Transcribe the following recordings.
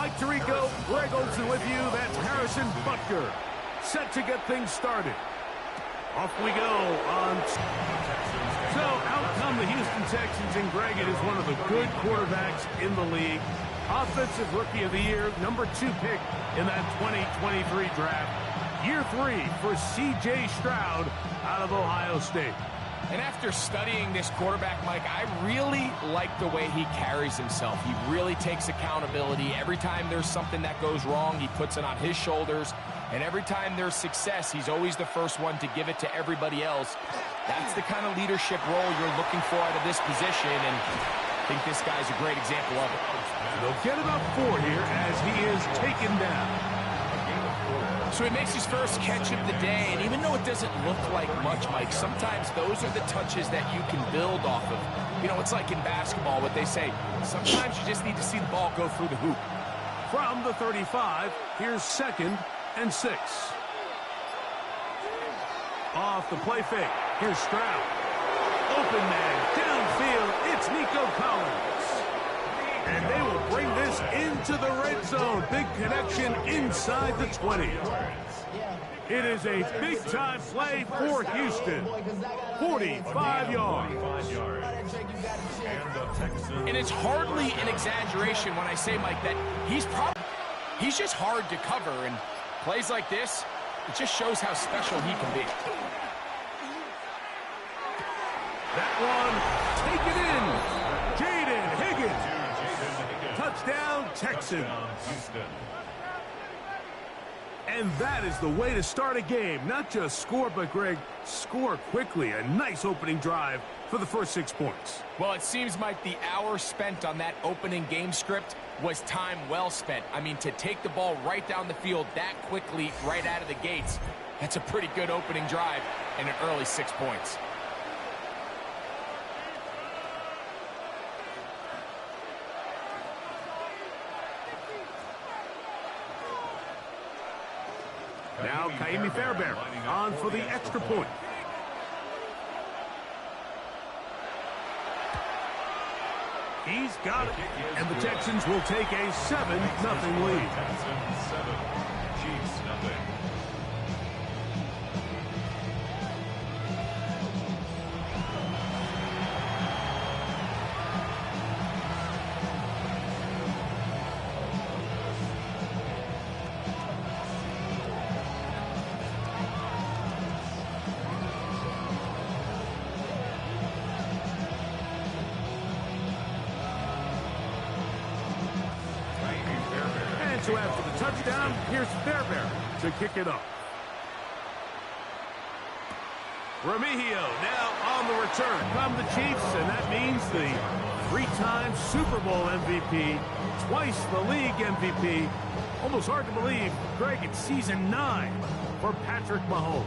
Mike Tirico, Greg Olson with you. That's Harrison Butker. Set to get things started. Off we go on. So out come the Houston Texans, and Greg, it is one of the good quarterbacks in the league. Offensive Rookie of the Year, #2 pick in that 2023 draft. Year 3 for C.J. Stroud out of Ohio State. And after studying this quarterback, Mike, I really like the way he carries himself. He really takes accountability. Every time there's something that goes wrong, he puts it on his shoulders. And every time there's success, he's always the first one to give it to everybody else. That's the kind of leadership role you're looking for out of this position, and I think this guy's a great example of it. They'll get about 4 here as he is taken down. So he makes his first catch of the day, and even though it doesn't look like much, Mike, sometimes those are the touches that you can build off of. You know, it's like in basketball, what they say, sometimes you just need to see the ball go through the hoop. From the 35, here's 2nd and 6. Off the play fake, here's Stroud. Open man, downfield, it's Nico Collins. And they will bring this into the red zone. Big connection inside the 20. It is a big-time play for Houston. 45 yards. And it's hardly an exaggeration when I say, Mike, that he's just hard to cover. And plays like this, it just shows how special he can be. That one, take it in. Jaden Higgins. Touchdown, Texans. And that is the way to start a game. Not just score, but, Greg, score quickly. A nice opening drive for the first 6 points. Well, it seems like the hour spent on that opening game script was time well spent. I mean, to take the ball right down the field that quickly right out of the gates, that's a pretty good opening drive and an early 6 points. Now, Kaimi Fairbairn on for the extra point. He's got it. And the Texans will take a 7-0 lead. So after the touchdown, here's Fairbairn to kick it up. Remigio now on the return from the Chiefs, and that means the 3-time Super Bowl MVP, twice the league MVP. Almost hard to believe, Greg, it's season 9 for Patrick Mahomes.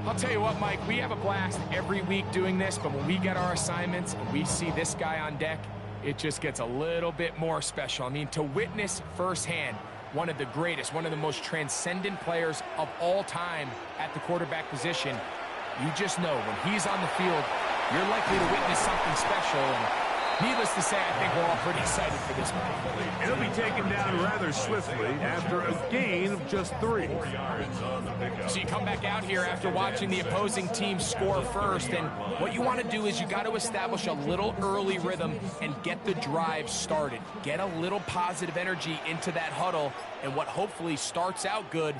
I'll tell you what, Mike, we have a blast every week doing this, but when we get our assignments and we see this guy on deck, it just gets a little bit more special. I mean, to witness firsthand one of the greatest, one of the most transcendent players of all time at the quarterback position, you just know when he's on the field, you're likely to witness something special. And needless to say, I think we're all pretty excited for this one. It'll be taken down rather swiftly after a gain of just 3. So you come back out here after watching the opposing team score first, and what you want to do is you got to establish a little early rhythm and get the drive started. Get a little positive energy into that huddle, and what hopefully starts out good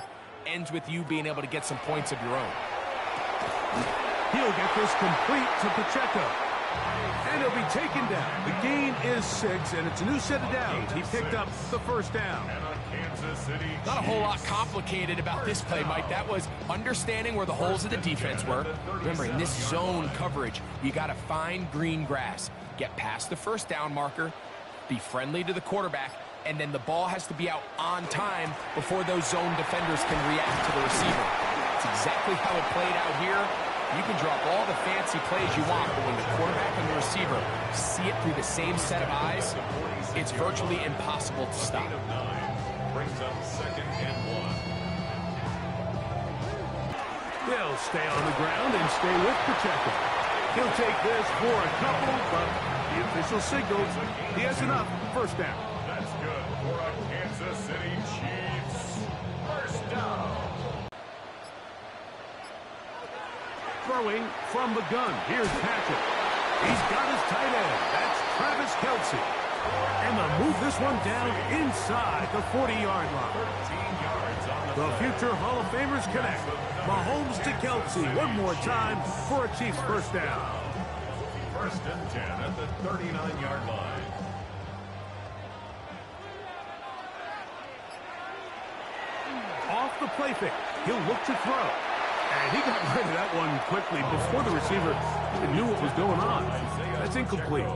ends with you being able to get some points of your own. He'll get this complete to Pacheco. And he'll be taken down. The gain is 6, and it's a new set of downs. He picked up the first down. Not a whole lot complicated about this play, Mike. That was understanding where the holes of the defense were. Remember, in this zone coverage, you got to find green grass. Get past the first down marker, be friendly to the quarterback, and then the ball has to be out on time before those zone defenders can react to the receiver. That's exactly how it played out here. You can drop all the fancy plays you want, but when the quarterback and the receiver see it through the same set of eyes, it's virtually impossible to stop. Brings up 2nd and 1. They'll stay on the ground and stay with Pacheco. He'll take this for a couple, but the official signals he has enough. First down. That's good. for a Kansas City Chiefs first down. Throwing from the gun. Here's Patrick. He's got his tight end. That's Travis Kelce. And they'll move this one down inside the 40-yard line. 13 yards on The future Hall of Famers connect. Mahomes to Kelce one more time for a Chiefs first down. First and 10 at the 39-yard line. Off the play fake. He'll look to throw. And he got rid of that one quickly before the receiver even knew what was going on. That's incomplete.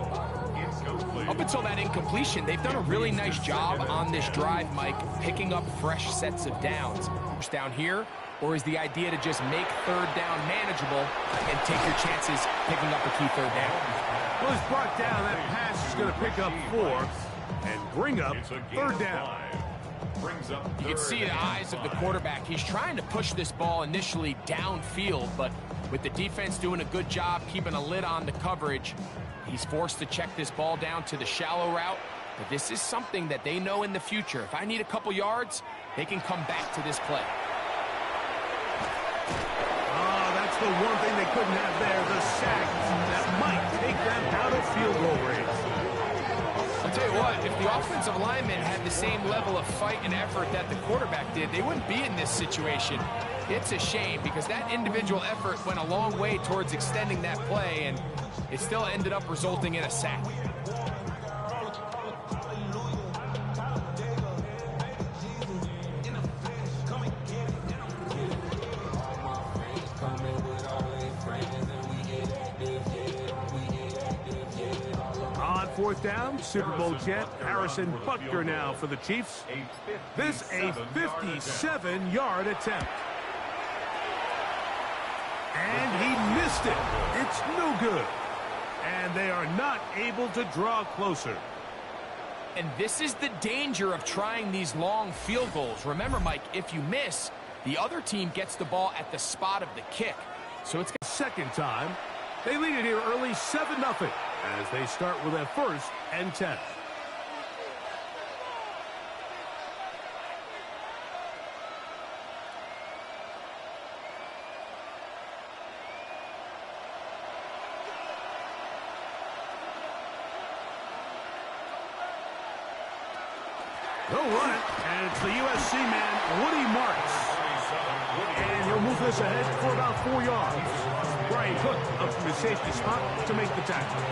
Up until that incompletion, they've done a really nice job on this drive, Mike, picking up fresh sets of downs. Down here, or is the idea to just make third down manageable and take your chances picking up a key third down? Well, he's brought down. That pass is going to pick up 4 and bring up third down. You can see the eyes of the quarterback. He's trying to push this ball initially downfield, but with the defense doing a good job keeping a lid on the coverage, he's forced to check this ball down to the shallow route. But this is something that they know in the future. If I need a couple yards, they can come back to this play. Oh, that's the one thing they couldn't have there, the sack that might take them out of field goal range. I'll tell you what, if the offensive linemen had the same level of fight and effort that the quarterback did, they wouldn't be in this situation. It's a shame because that individual effort went a long way towards extending that play, and it still ended up resulting in a sack. On fourth down, Super Bowl champ Harrison Butker now for the Chiefs. This a 57-yard attempt. And he missed it. It's no good. And they are not able to draw closer. And this is the danger of trying these long field goals. Remember, Mike, if you miss, the other team gets the ball at the spot of the kick. So it's second time. They lead it here early 7-0 as they start with a 1st and 10. They'll run it, and it's the USC man, Woody Marks. And he'll move this ahead for about 4 yards. Brian Cook up from his safety spot to make the tackle.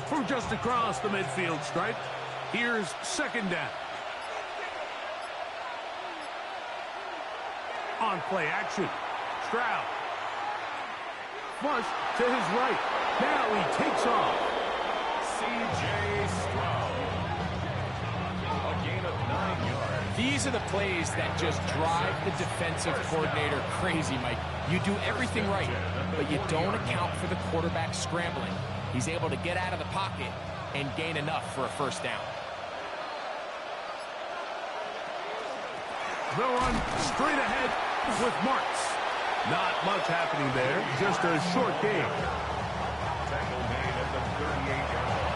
From just across the midfield stripe, here's second down. On play action, Stroud. Flush to his right. Now he takes off. C.J. Stroud. A gain of 9 yards. These are the plays that just drive the defensive coordinator crazy, Mike. You do everything right, but you don't account for the quarterback scrambling. He's able to get out of the pocket and gain enough for a first down. They'll run straight ahead with Marks. Not much happening there, just a short game. Tackle made at the 38-yard line.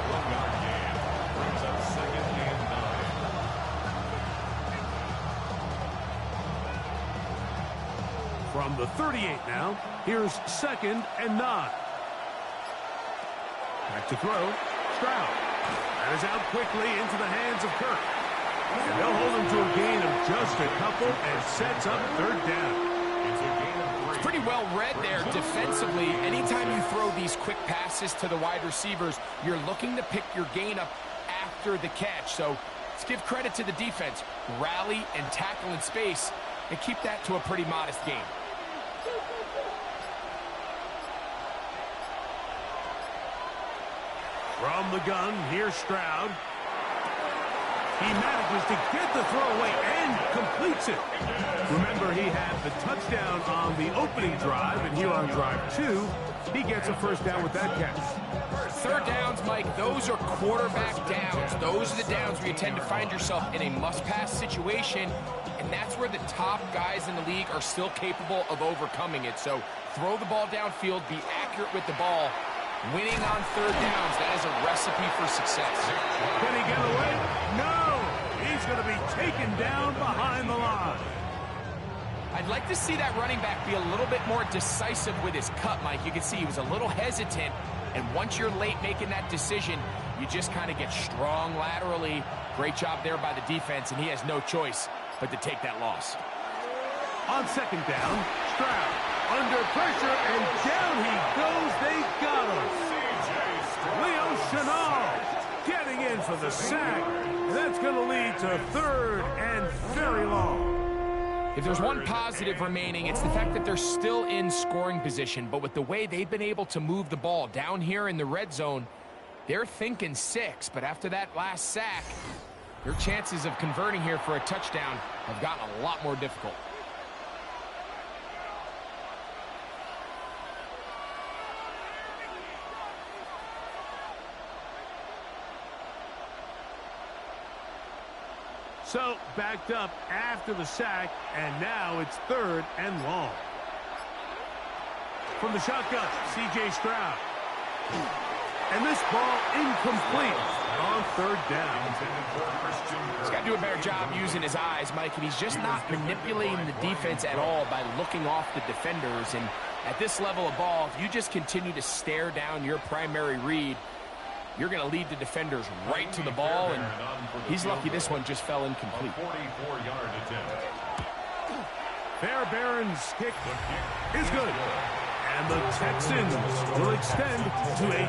1-yard gain brings up second and 9. From the 38 now, here's second and 9. Back to throw, Stroud. That is out quickly into the hands of Kirk. And they'll hold him to a gain of just a couple and sets up third down. It's pretty well read there defensively. Anytime you throw these quick passes to the wide receivers, you're looking to pick your gain up after the catch. So let's give credit to the defense. Rally and tackle in space and keep that to a pretty modest gain. From the gun, here's Stroud. He manages to get the throw away and completes it. Remember, he had the touchdown on the opening drive, and here on drive 2, he gets a first down with that catch. Third downs, Mike, those are quarterback downs. Those are the downs where you tend to find yourself in a must-pass situation, and that's where the top guys in the league are still capable of overcoming it. So throw the ball downfield, be accurate with the ball. Winning on third downs, that is a recipe for success. Can he get away? No! He's going to be taken down behind the line. I'd like to see that running back be a little bit more decisive with his cut, Mike. You can see he was a little hesitant, and once you're late making that decision, you just kind of get strong laterally. Great job there by the defense, and he has no choice but to take that loss. On second down, Stroud under pressure, and down he goes. They got him. Leo Chenal getting in for the sack. That's going to lead to third and very long. If there's one positive remaining, it's the fact that they're still in scoring position. But with the way they've been able to move the ball down here in the red zone, they're thinking 6. But after that last sack, their chances of converting here for a touchdown have gotten a lot more difficult. So, backed up after the sack, and now it's third and long. From the shotgun, C.J. Stroud. And this ball incomplete on third down. He's got to do a better job using his eyes, Mike, and he's just not manipulating the defense at all by looking off the defenders. And at this level of ball, if you just continue to stare down your primary read, you're going to lead the defenders right to the ball, and he's lucky this one just fell incomplete. 44-yard attempt. Fairbairn's kick is good. And the Texans will extend to a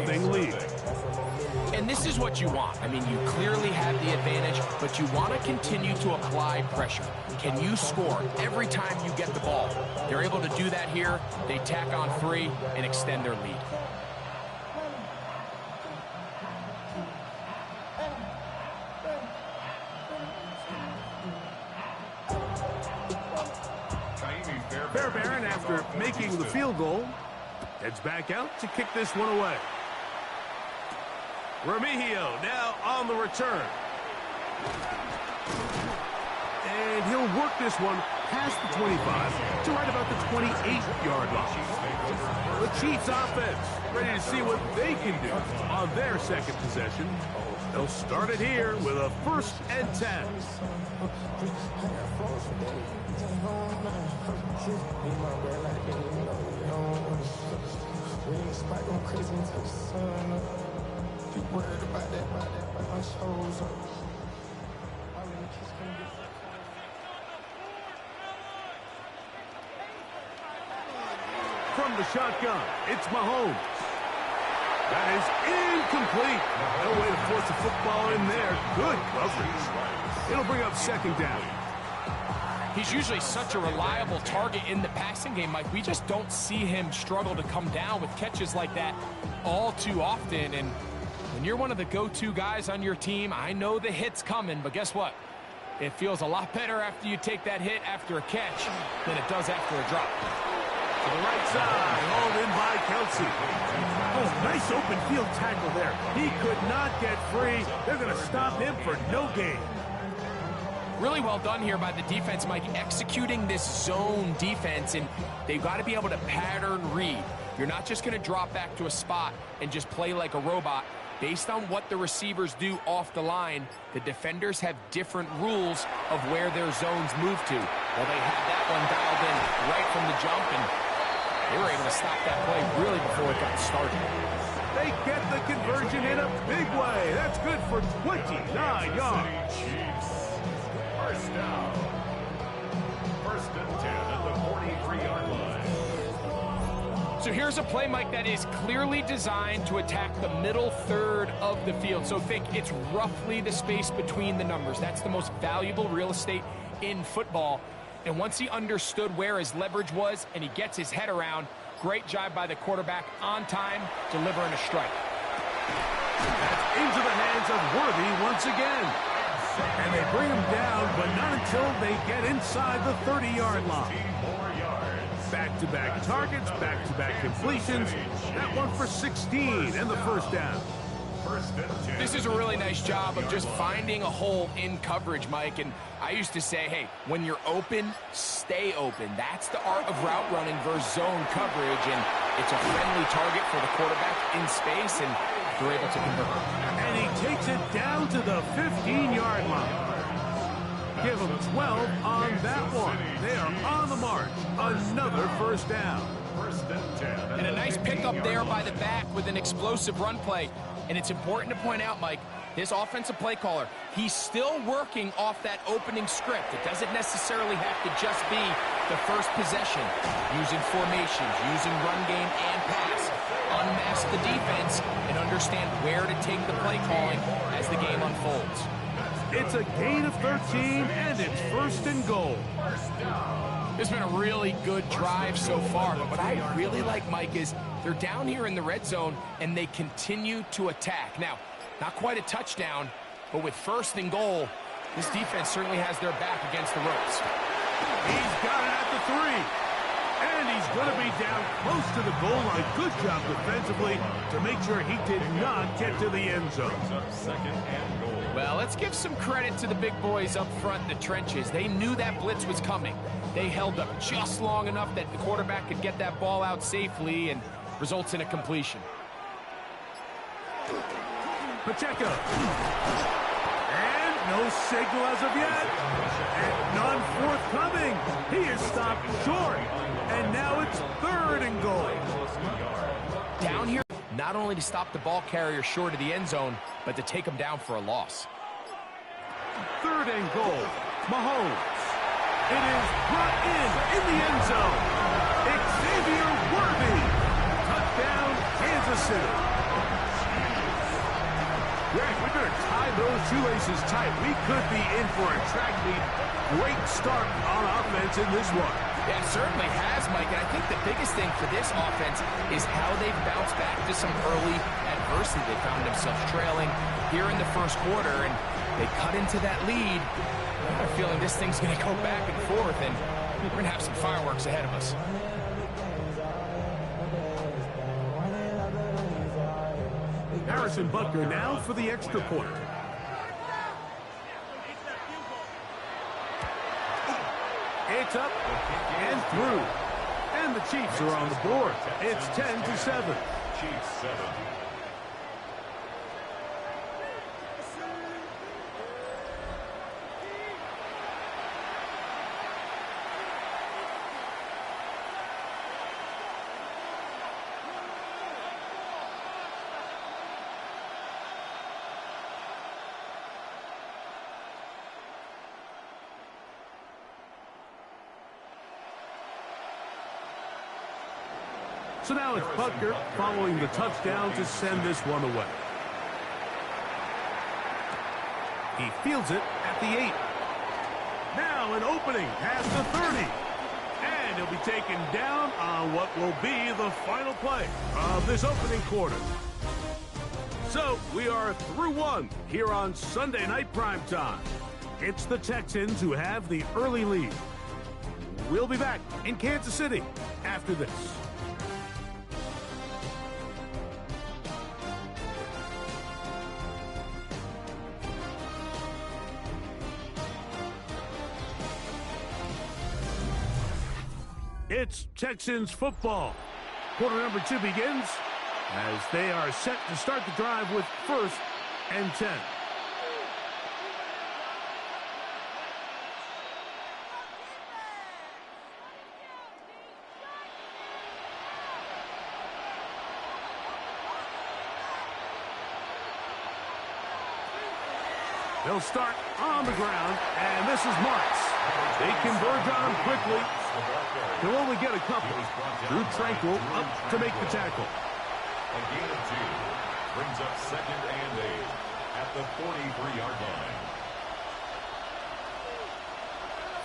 10-0 lead. And this is what you want. I mean, you clearly have the advantage, but you want to continue to apply pressure. Can you score every time you get the ball? They're able to do that here. They tack on 3 and extend their lead. Fairbairn, after making the field goal, heads back out to kick this one away. Remigio now on the return. And he'll work this one past the 25 to right about the 28-yard line. The Chiefs offense ready to see what they can do on their second possession. They'll start it here with a 1st and 10. From the shotgun, it's Mahomes. That is incomplete. No way to force a football in there. Good coverage. It'll bring up second down. He's usually such a reliable target in the passing game, Mike. We just don't see him struggle to come down with catches like that all too often. And when you're one of the go-to guys on your team, I know the hit's coming, but guess what? It feels a lot better after you take that hit after a catch than it does after a drop. To the right side, hauled in by Kelsey. Oh, nice open field tackle there. He could not get free. They're going to stop him for no gain. Really well done here by the defense, Mike, executing this zone defense, and they've got to be able to pattern read. You're not just going to drop back to a spot and just play like a robot. Based on what the receivers do off the line, the defenders have different rules of where their zones move to. Well, they had that one dialed in right from the jump, and they were able to stop that play really before it got started. They get the conversion in a big way. That's good for 29 yards. First down. 1st and 10 at the 43-yard line. So here's a play, Mike, that is clearly designed to attack the middle third of the field. So think it's roughly the space between the numbers. That's the most valuable real estate in football. And once he understood where his leverage was and he gets his head around, great job by the quarterback on time, delivering a strike. That's into the hands of Worthy once again. And they bring him down, but not until they get inside the 30-yard line. Back-to-back targets, back-to-back completions. That one for 16 and the first down. First and 10. This is a really nice job of just finding a hole in coverage, Mike. And I used to say, hey, when you're open, stay open. That's the art of route running versus zone coverage. And it's a friendly target for the quarterback in space, and they're able to convert. And he takes it down to the 15-yard line. Give them 12 on that one. They are on the march. Another first down. First and 10. And a nice pickup there by the back with an explosive run play. And it's important to point out, Mike, his offensive play caller, he's still working off that opening script. It doesn't necessarily have to just be the first possession. Using formations, using run game and pass. Unmask the defense and understand where to take the play calling as the game unfolds. It's a gain of 13, and it's first and goal. It's been a really good drive so far, but what I really like, Mike, is they're down here in the red zone, and they continue to attack. Now, not quite a touchdown, but with first and goal, this defense certainly has their back against the ropes. He's got it at the 3. And he's going to be down close to the goal line. Good job defensively to make sure he did not get to the end zone. Second and goal. Well, let's give some credit to the big boys up front in the trenches. They knew that blitz was coming. They held up just long enough that the quarterback could get that ball out safely and results in a completion. Pacheco. And no signal as of yet. And none forthcoming. He is stopped short. And now it's third and goal. Down here, not only to stop the ball carrier short of the end zone, but to take him down for a loss. Third and goal. Mahomes. It is brought in the end zone. Xavier Worthy. Touchdown, Kansas City. Greg, we better tie those shoelaces tight. We could be in for a track meet. Great start on offense in this one. Yeah, it certainly has, Mike, and I think the biggest thing for this offense is how they've bounced back to some early adversity. They found themselves trailing here in the first quarter, and they cut into that lead. I have a feeling this thing's going to go back and forth, and we're going to have some fireworks ahead of us. Harrison Butker now for the extra point. It's up and through. And the Chiefs are on the board. It's 10-7. Chiefs 7. So now it's Butker following the touchdown to send this one away. He fields it at the 8. Now an opening past the 30. And he'll be taken down on what will be the final play of this opening quarter. So we are through one here on Sunday Night Primetime. It's the Texans who have the early lead. We'll be back in Kansas City after this. It's Texans football. Quarter number 2 begins as they are set to start the drive with first and 10. They'll start on the ground, and this is Marks. They converge on him quickly. He'll only get a couple. Drew Tranquil up to make the tackle. A gain of 2 brings up second and 8 at the 43-yard line.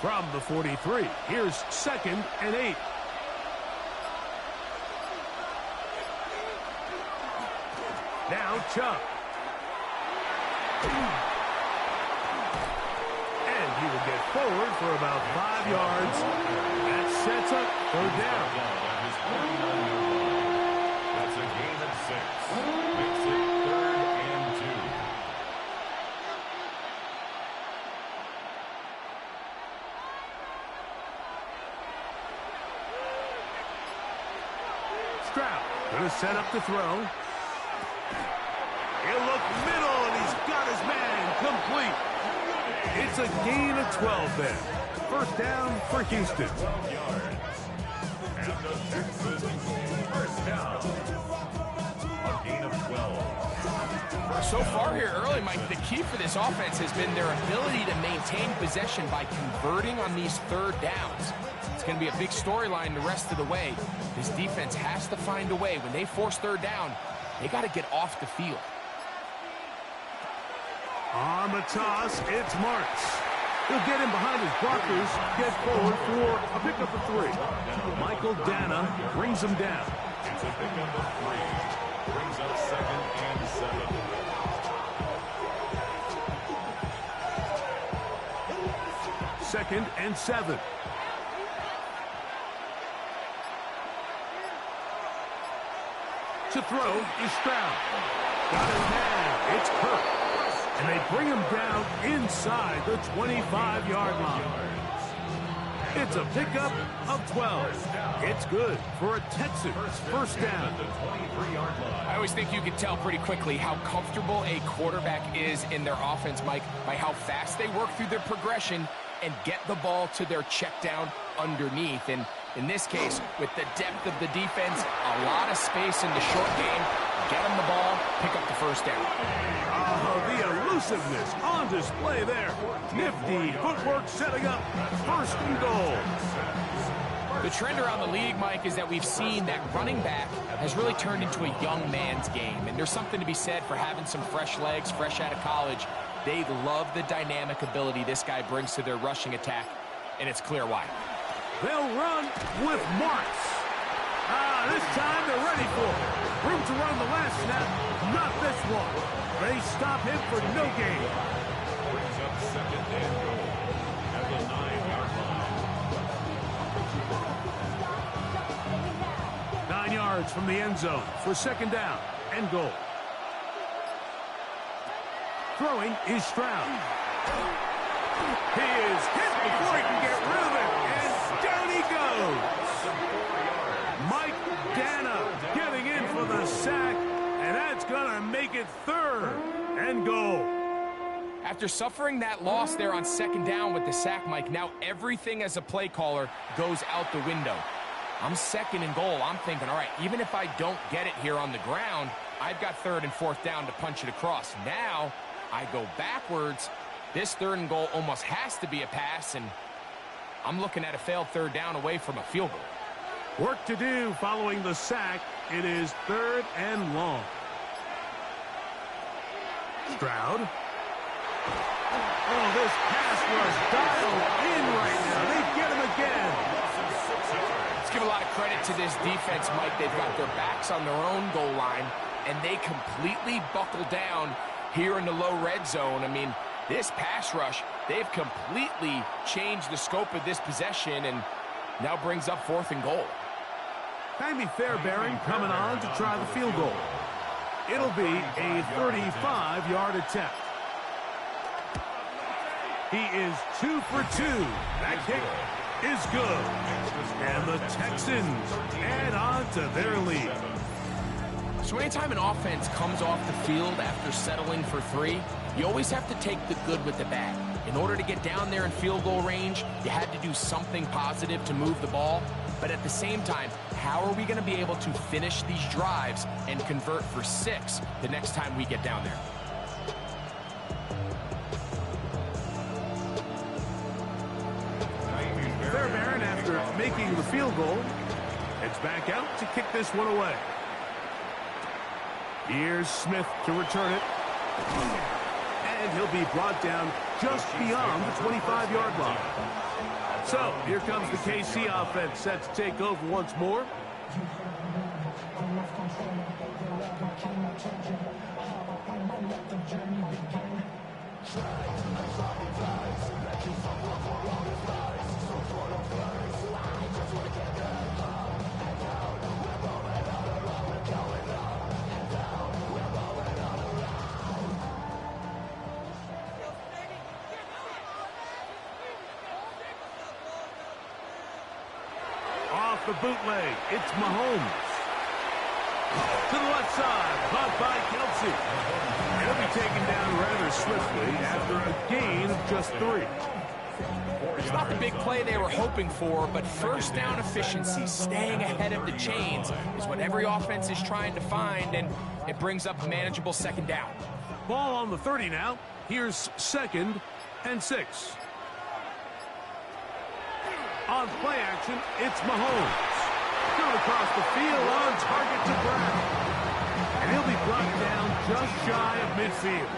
From the 43, here's second and 8. Now Chubb. And he will get forward for about 5 yards. That sets up third down. That's a gain of 6. Makes it third and The setup to throw. He'll look middle, and he's got his man complete. It's a gain of 12 there. First down for Houston. 12 yards. And the Texans first down. A gain of 12. So far here early, Mike, the key for this offense has been their ability to maintain possession by converting on these third downs. It's going to be a big storyline the rest of the way. This defense has to find a way. When they force third down, they got to get off the field. On the toss, it's Marks. He'll get him behind his blockers, get forward for a pickup of 3. Michael Dana brings him down. It's a pickup of 3. Brings up 2nd and 7. Second and 7. To throw is Stroud. Got his man. It's Kirk. And they bring him down inside the 25-yard line. It's a pickup of 12. It's good for a Texans first down. I always think you can tell pretty quickly how comfortable a quarterback is in their offense, Mike, by how fast they work through their progression and get the ball to their check down underneath. And in this case, with the depth of the defense, a lot of space in the short game, get them the ball, pick up the first down. Oh, the elusiveness on display there. Nifty footwork setting up first and goal. The trend around the league, Mike, is that we've seen that running back has really turned into a young man's game. And there's something to be said for having some fresh legs, fresh out of college. They love the dynamic ability this guy brings to their rushing attack, and it's clear why. They'll run with Marks. This time they're ready for it. Room to run the last snap, not this one. They stop him for no gain. Brings up 2nd and goal at the 9-yard line. 9 yards from the end zone for second down and goal. Throwing is Stroud. He is hit before he can get rid of it, and down he goes. Mike Dana getting in for the sack, and that's going to make it 3rd and goal. After suffering that loss there on second down with the sack, Mike, now everything as a play caller goes out the window. I'm 2nd and goal. I'm thinking, all right, even if I don't get it here on the ground, I've got 3rd and 4th down to punch it across. Now I go backwards. This 3rd and goal almost has to be a pass, and I'm looking at a failed 3rd down away from a field goal. Work to do following the sack. It is 3rd and long. Stroud. Oh, this pass was dialed in right now. They get him again. Let's give a lot of credit to this defense, Mike. They've got their backs on their own goal line, and they completely buckle down here in the low red zone. I mean, this pass rush, they've completely changed the scope of this possession and now brings up 4th and goal. Jaime Fairbairn coming on to try the field goal. It'll be a 35-yard attempt. He is 2 for 2. That kick is good. And the Texans add on to their lead. So anytime an offense comes off the field after settling for 3, you always have to take the good with the bad. In order to get down there in field goal range, you had to do something positive to move the ball. But at the same time, how are we going to be able to finish these drives and convert for 6 the next time we get down there? Fairbairn, after making the field goal, heads back out to kick this one away. Here's Smith to return it. And he'll be brought down just beyond the 25-yard line. So, here comes the KC offense set to take over once more. Off the bootleg, it's Mahomes. To the left side, caught by Kelsey. He'll be taken down rather swiftly after a gain of just 3. It's not the big play they were hoping for, but first down efficiency, staying ahead of the chains, is what every offense is trying to find, and it brings up a manageable second down. Ball on the 30 now. Here's 2nd and 6. On play action, it's Mahomes. Going across the field on target to Brown. And he'll be brought down just shy of midfield.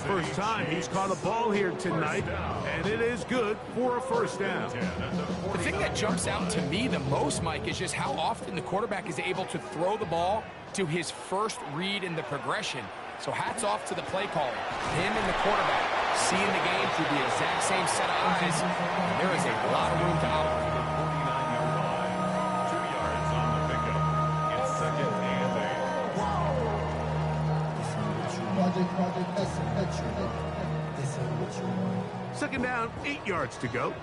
First time he's caught a ball here tonight, and it is good for a first down. The thing that jumps out to me the most, Mike, is just how often the quarterback is able to throw the ball to his first read in the progression. So hats off to the play caller. Him and the quarterback seeing the game through the exact same set of eyes. There is a lot of room to operate. 49-yard line. 2 yards on the pickup. It's 2nd and 8. Second down, 8 yards to go.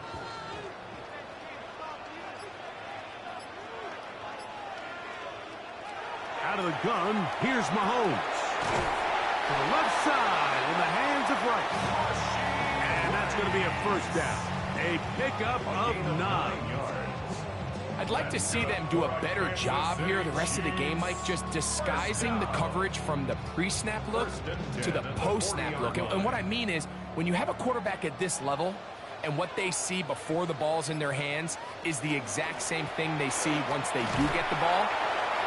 Out of the gun, here's Mahomes. To the left side in the hands of Rice. And that's going to be a first down. A pickup of 9. I'd like to see them do a better job here the rest of the game, Mike, just disguising the coverage from the pre-snap look to the post-snap look. And what I mean is, when you have a quarterback at this level, and what they see before the ball's in their hands is the exact same thing they see once they do get the ball,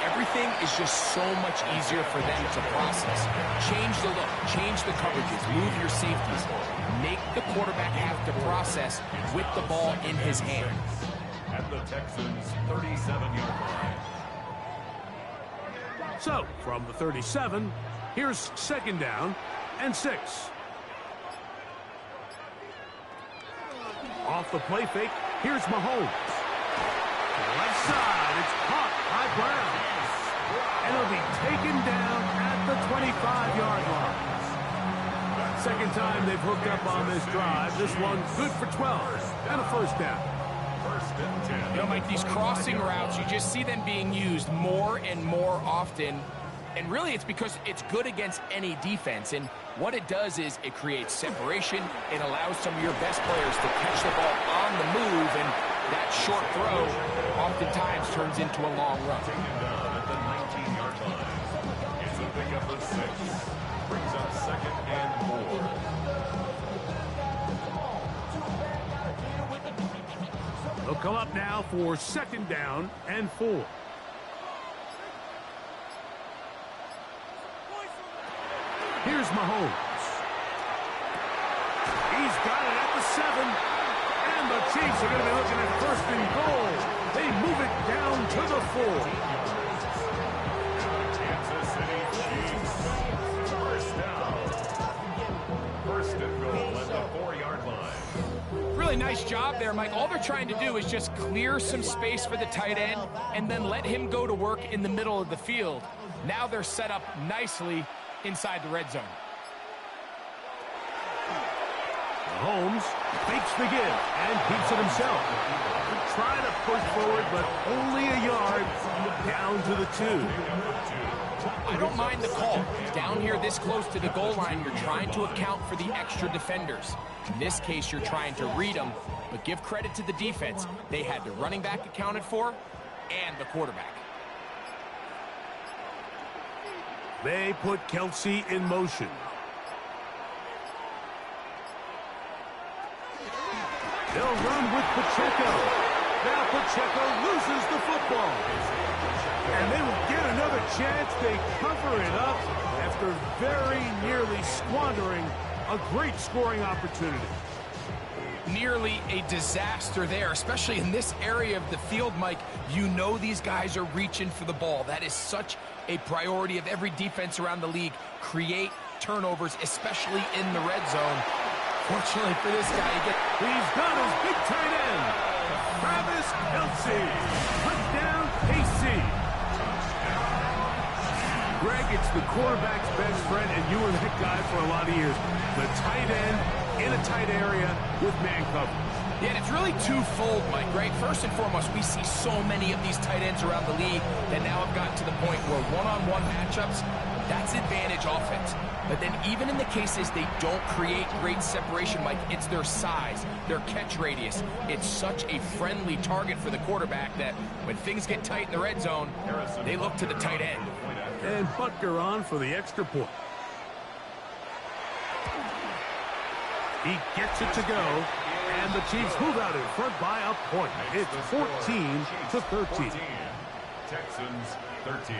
everything is just so much easier for them to process. Change the look, change the coverages, move your safeties. Make the quarterback have to process with the ball in his hand. At the Texans' 37-yard line. So, from the 37, here's 2nd down and 6. Off the play fake, here's Mahomes. To the left side, it's caught by Brown. And he'll be taken down at the 25-yard line. Second time they've hooked up on this drive. This one good for 12 and a first down. You know, Mike, these crossing routes, you just see them being used more and more often. And really, it's because it's good against any defense. And what it does is it creates separation. It allows some of your best players to catch the ball on the move. And that short throw oftentimes turns into a long run. Taken down at the 19-yard line. It's a pickup of 6. Brings up 2nd and 4. They'll come up now for 2nd down and 4. Here's Mahomes. He's got it at the 7. And the Chiefs are going to be looking at 1st and goal. They move it down to the 4. Kansas City Chiefs. First down. 1st and goal at the 4-yard line. Really nice job there, Mike. All they're trying to do is just clear some space for the tight end and then let him go to work in the middle of the field. Now they're set up nicely inside the red zone. Mahomes fakes the give and keeps it himself. Trying to push forward, but only a yard down to the 2. I don't mind the call. Down here this close to the goal line, you're trying to account for the extra defenders. In this case, you're trying to read them, but give credit to the defense. They had the running back accounted for and the quarterback. They put Kelsey in motion. They'll run with Pacheco. Now Pacheco loses the football. And they will get another chance. They cover it up after very nearly squandering a great scoring opportunity. Nearly a disaster there, especially in this area of the field, Mike. You know these guys are reaching for the ball. That is such a priority of every defense around the league. Create turnovers, especially in the red zone. Fortunately for this guy, he's got his big tight end, Travis Kelce. Touchdown, KC. Greg, it's the quarterback's best friend, and you were that guy for a lot of years. The tight end in a tight area with man coverage. Yeah, and it's really twofold, Mike, right? First and foremost, we see so many of these tight ends around the league that now have gotten to the point where one-on-one matchups, that's advantage offense. But then even in the cases they don't create great separation, Mike, it's their size, their catch radius. It's such a friendly target for the quarterback that when things get tight in the red zone, they look to the tight end. And Butker on for the extra point. He gets it to go, and the Chiefs move out in front by a point. It's 14-13. Texans 13.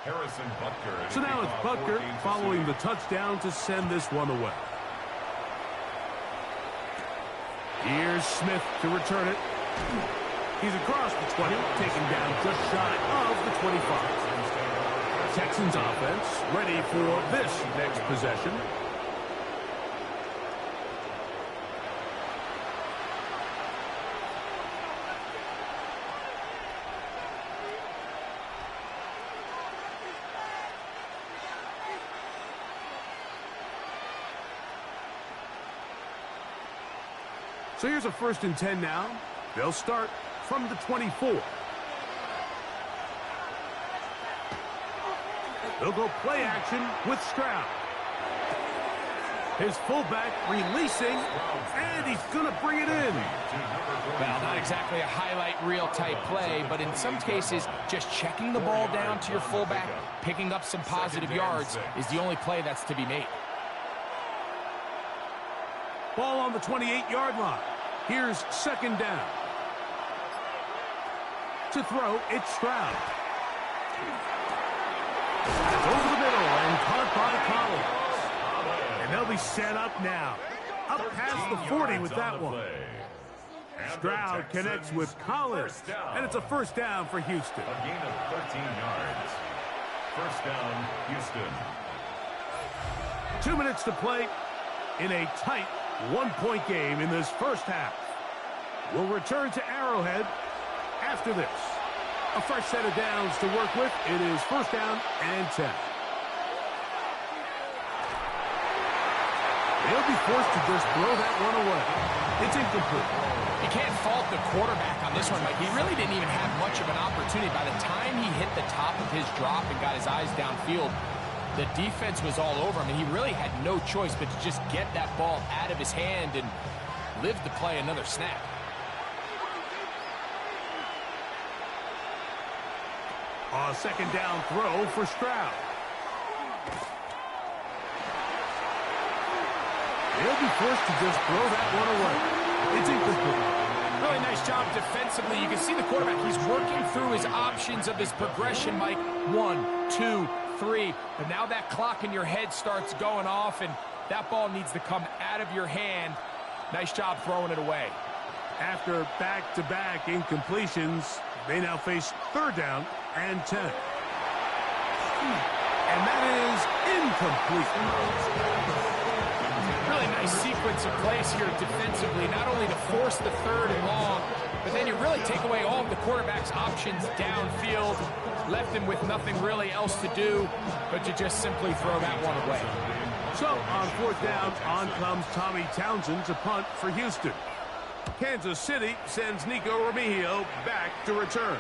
Harrison Butker. So now it's Butker following the touchdown to send this one away. Here's Smith to return it. He's across the 20, taken down just shy of the 25. Texans offense ready for this next possession. So here's a 1st and 10 now. They'll start from the 24. They'll go play action with Stroud. His fullback releasing, and he's going to bring it in. Well, not exactly a highlight reel type play, but in some cases, just checking the ball down to your fullback, picking up some positive yards is the only play that's to be made. Ball on the 28-yard line. Here's 2nd down. To throw, it's Stroud. Over the middle and caught by Collins. And they'll be set up now. Up past the 40 with that one. Stroud connects with Collins. And it's a 1st down for Houston. A gain of 13 yards. 1st down, Houston. 2 minutes to play in a tight one-point game in this 1st half. We'll return to Arrowhead after this. A fresh set of downs to work with. It is 1st down and 10. They'll be forced to just throw that one away. It's incomplete. You can't fault the quarterback on this one, Mike. He really didn't even have much of an opportunity. By the time he hit the top of his drop and got his eyes downfield, the defense was all over him, and he really had no choice but to just get that ball out of his hand and live to play another snap. A 2nd down throw for Stroud. He'll be forced to just throw that one away. It's incomplete. Really nice job defensively. You can see the quarterback. He's working through his options of his progression, Mike. 1, 2, 3. But now that clock in your head starts going off, and that ball needs to come out of your hand. Nice job throwing it away. After back-to-back incompletions, they now face 3rd down and 10. And that is incomplete. Really nice sequence of plays here defensively, not only to force the 3rd and long, but then you really take away all of the quarterback's options downfield, left him with nothing really else to do but to just simply throw that one away. So on 4th down, on comes Tommy Townsend to punt for Houston. Kansas City sends Nico Remigio back to return.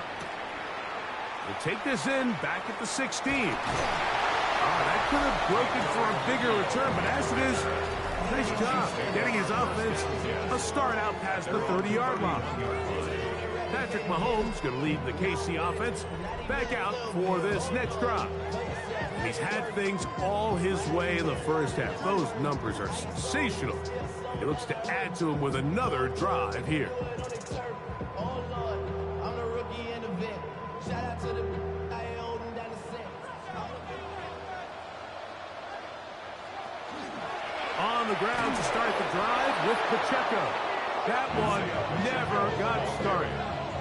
They take this in back at the 16. That could have broken for a bigger return, but as it is, nice job getting his offense a start out past the 30-yard line. Patrick Mahomes going to lead the KC offense back out for this next drive. He's had things all his way in the 1st half. Those numbers are sensational. He looks to add to them with another drive here. On the ground to start the drive with Pacheco. That one never got started.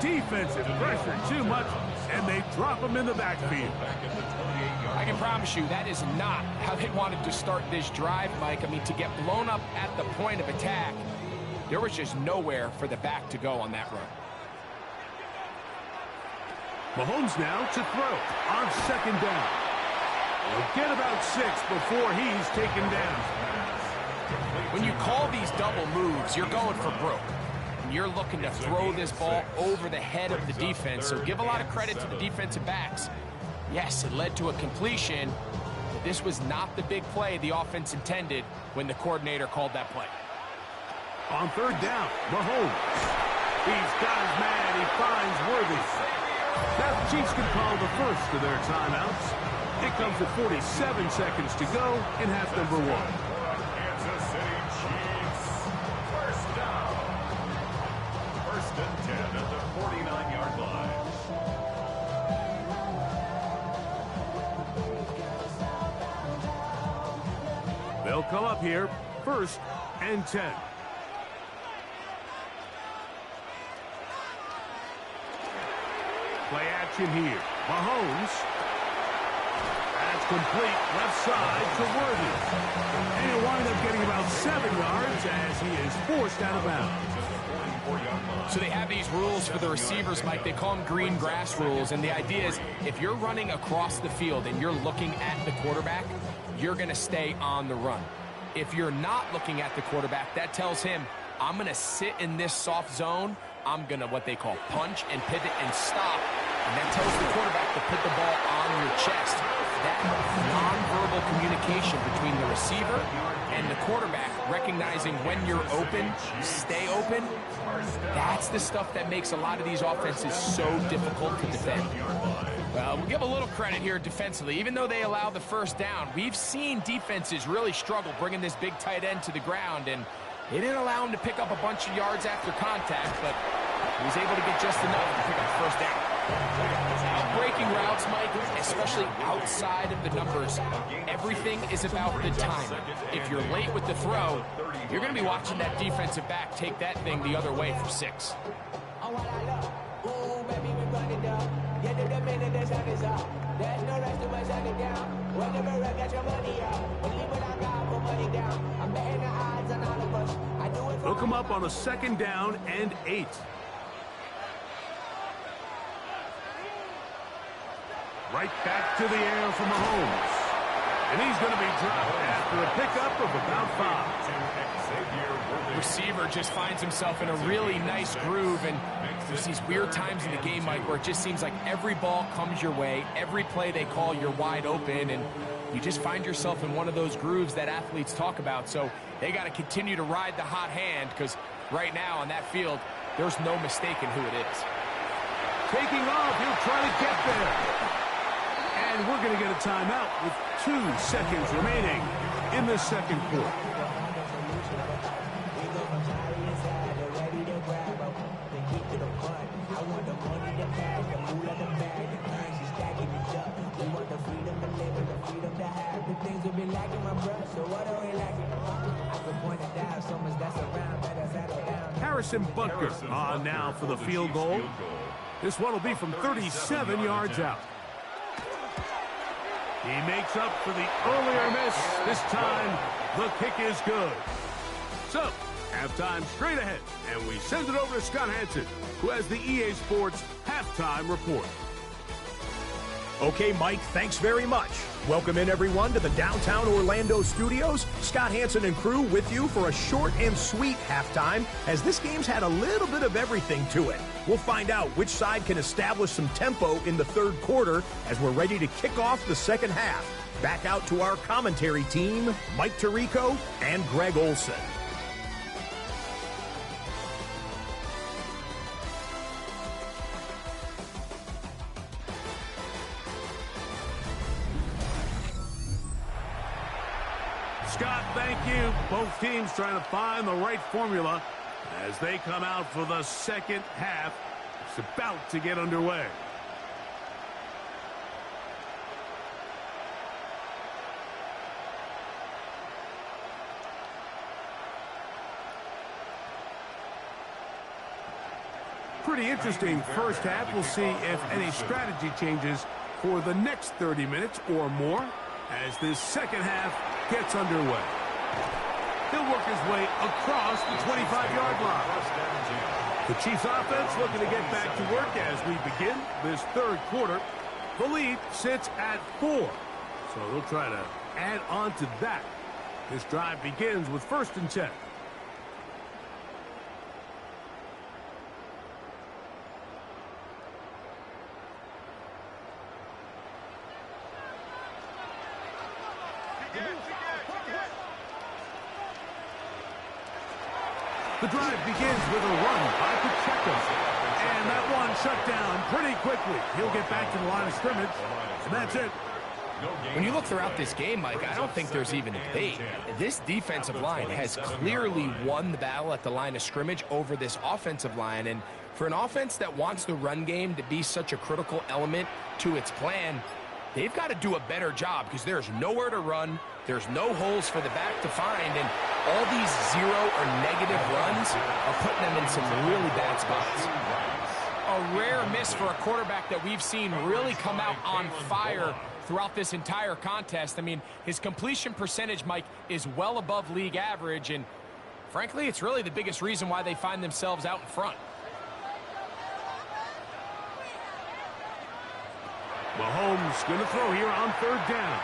Defensive pressure too much, and they drop him in the backfield. I can promise you that is not how they wanted to start this drive, Mike. I mean, to get blown up at the point of attack, there was just nowhere for the back to go on that run. Mahomes now to throw on second down. He'll get about 6 before he's taken down. When you call these double moves, you're going for broke. And you're looking to throw this ball over the head of the defense. So give a lot of credit to the defensive backs. Yes, it led to a completion, but this was not the big play the offense intended when the coordinator called that play. On third down, Mahomes. He's got his man. He finds Worthy. Now the Chiefs can call the first of their timeouts. It comes with 47 seconds to go in half number 1. Kansas City Chiefs. First down. First and 10 at the 49-yard line. They'll come up here, first and 10. Play action here. Mahomes. That's complete left side to Worthy. And he'll wind up getting about 7 yards as he is forced out of bounds. So they have these rules for the receivers, Mike. They call them green grass rules. And the idea is if you're running across the field and you're looking at the quarterback, you're going to stay on the run. If you're not looking at the quarterback, that tells him, I'm going to sit in this soft zone. I'm going to what they call punch and pivot and stop. And that tells the quarterback to put the ball on your chest. That nonverbal communication between the receiver and the quarterback, recognizing when you're open, stay open, that's the stuff that makes a lot of these offenses so difficult to defend. We'll give a little credit here defensively. Even though they allow the first down, we've seen defenses really struggle bringing this big tight end to the ground, and they didn't allow him to pick up a bunch of yards after contact, but he was able to get just enough to pick up the first down. Now, breaking routes, Mike, especially outside of the numbers, everything is about the timing. If you're late with the throw, you're going to be watching that defensive back take that thing the other way for 6. They'll come up on a second down and 8. Right back to the air for Mahomes. And he's going to be dropped after a pickup of about 5. Receiver just finds himself in a really nice groove, and there's these weird times in the game, Mike, where it just seems like every ball comes your way, every play they call, you're wide open, and you just find yourself in one of those grooves that athletes talk about. So they got to continue to ride the hot hand, because right now on that field, there's no mistaking who it is. Taking off, he'll try to get there. And we're going to get a timeout with 2 seconds remaining in the second quarter. Harrison Butker on now for the field goal. This one will be from 37 yards out. He makes up for the earlier miss. This time, the kick is good. So, halftime straight ahead, and we send it over to Scott Hansen, who has the EA Sports halftime report. Okay, Mike, thanks very much. Welcome in, everyone, to the downtown Orlando studios. Scott Hansen and crew with you for a short and sweet halftime, as this game's had a little bit of everything to it. We'll find out which side can establish some tempo in the third quarter as we're ready to kick off the second half. Back out to our commentary team, Mike Tirico and Greg Olson. Scott, thank you. Both teams trying to find the right formula as they come out for the second half. It's about to get underway. pretty interesting first half. We'll see if any strategy changes for the next 30 minutes or more as this second half gets underway. He'll work his way across the 25-yard line. The Chiefs offense looking to get back to work as we begin this third quarter. The lead sits at 4, so they'll try to add on to that. This drive begins with 1st and 10. The drive begins with a run by Pacheco. And that one shut down pretty quickly. He'll get back to the line of scrimmage, and that's it. When you look throughout this game, Mike, I don't think there's even a debate. This defensive line has clearly won the battle at the line of scrimmage over this offensive line. And for an offense that wants the run game to be such a critical element to its plan, they've got to do a better job because there's nowhere to run. There's no holes for the back to find, and all these zero or negative runs are putting them in some really bad spots. A rare miss for a quarterback that we've seen really come out on fire throughout this entire contest. I mean, his completion percentage, Mike, is well above league average, and frankly, it's really the biggest reason why they find themselves out in front. Mahomes going to throw here on 3rd down.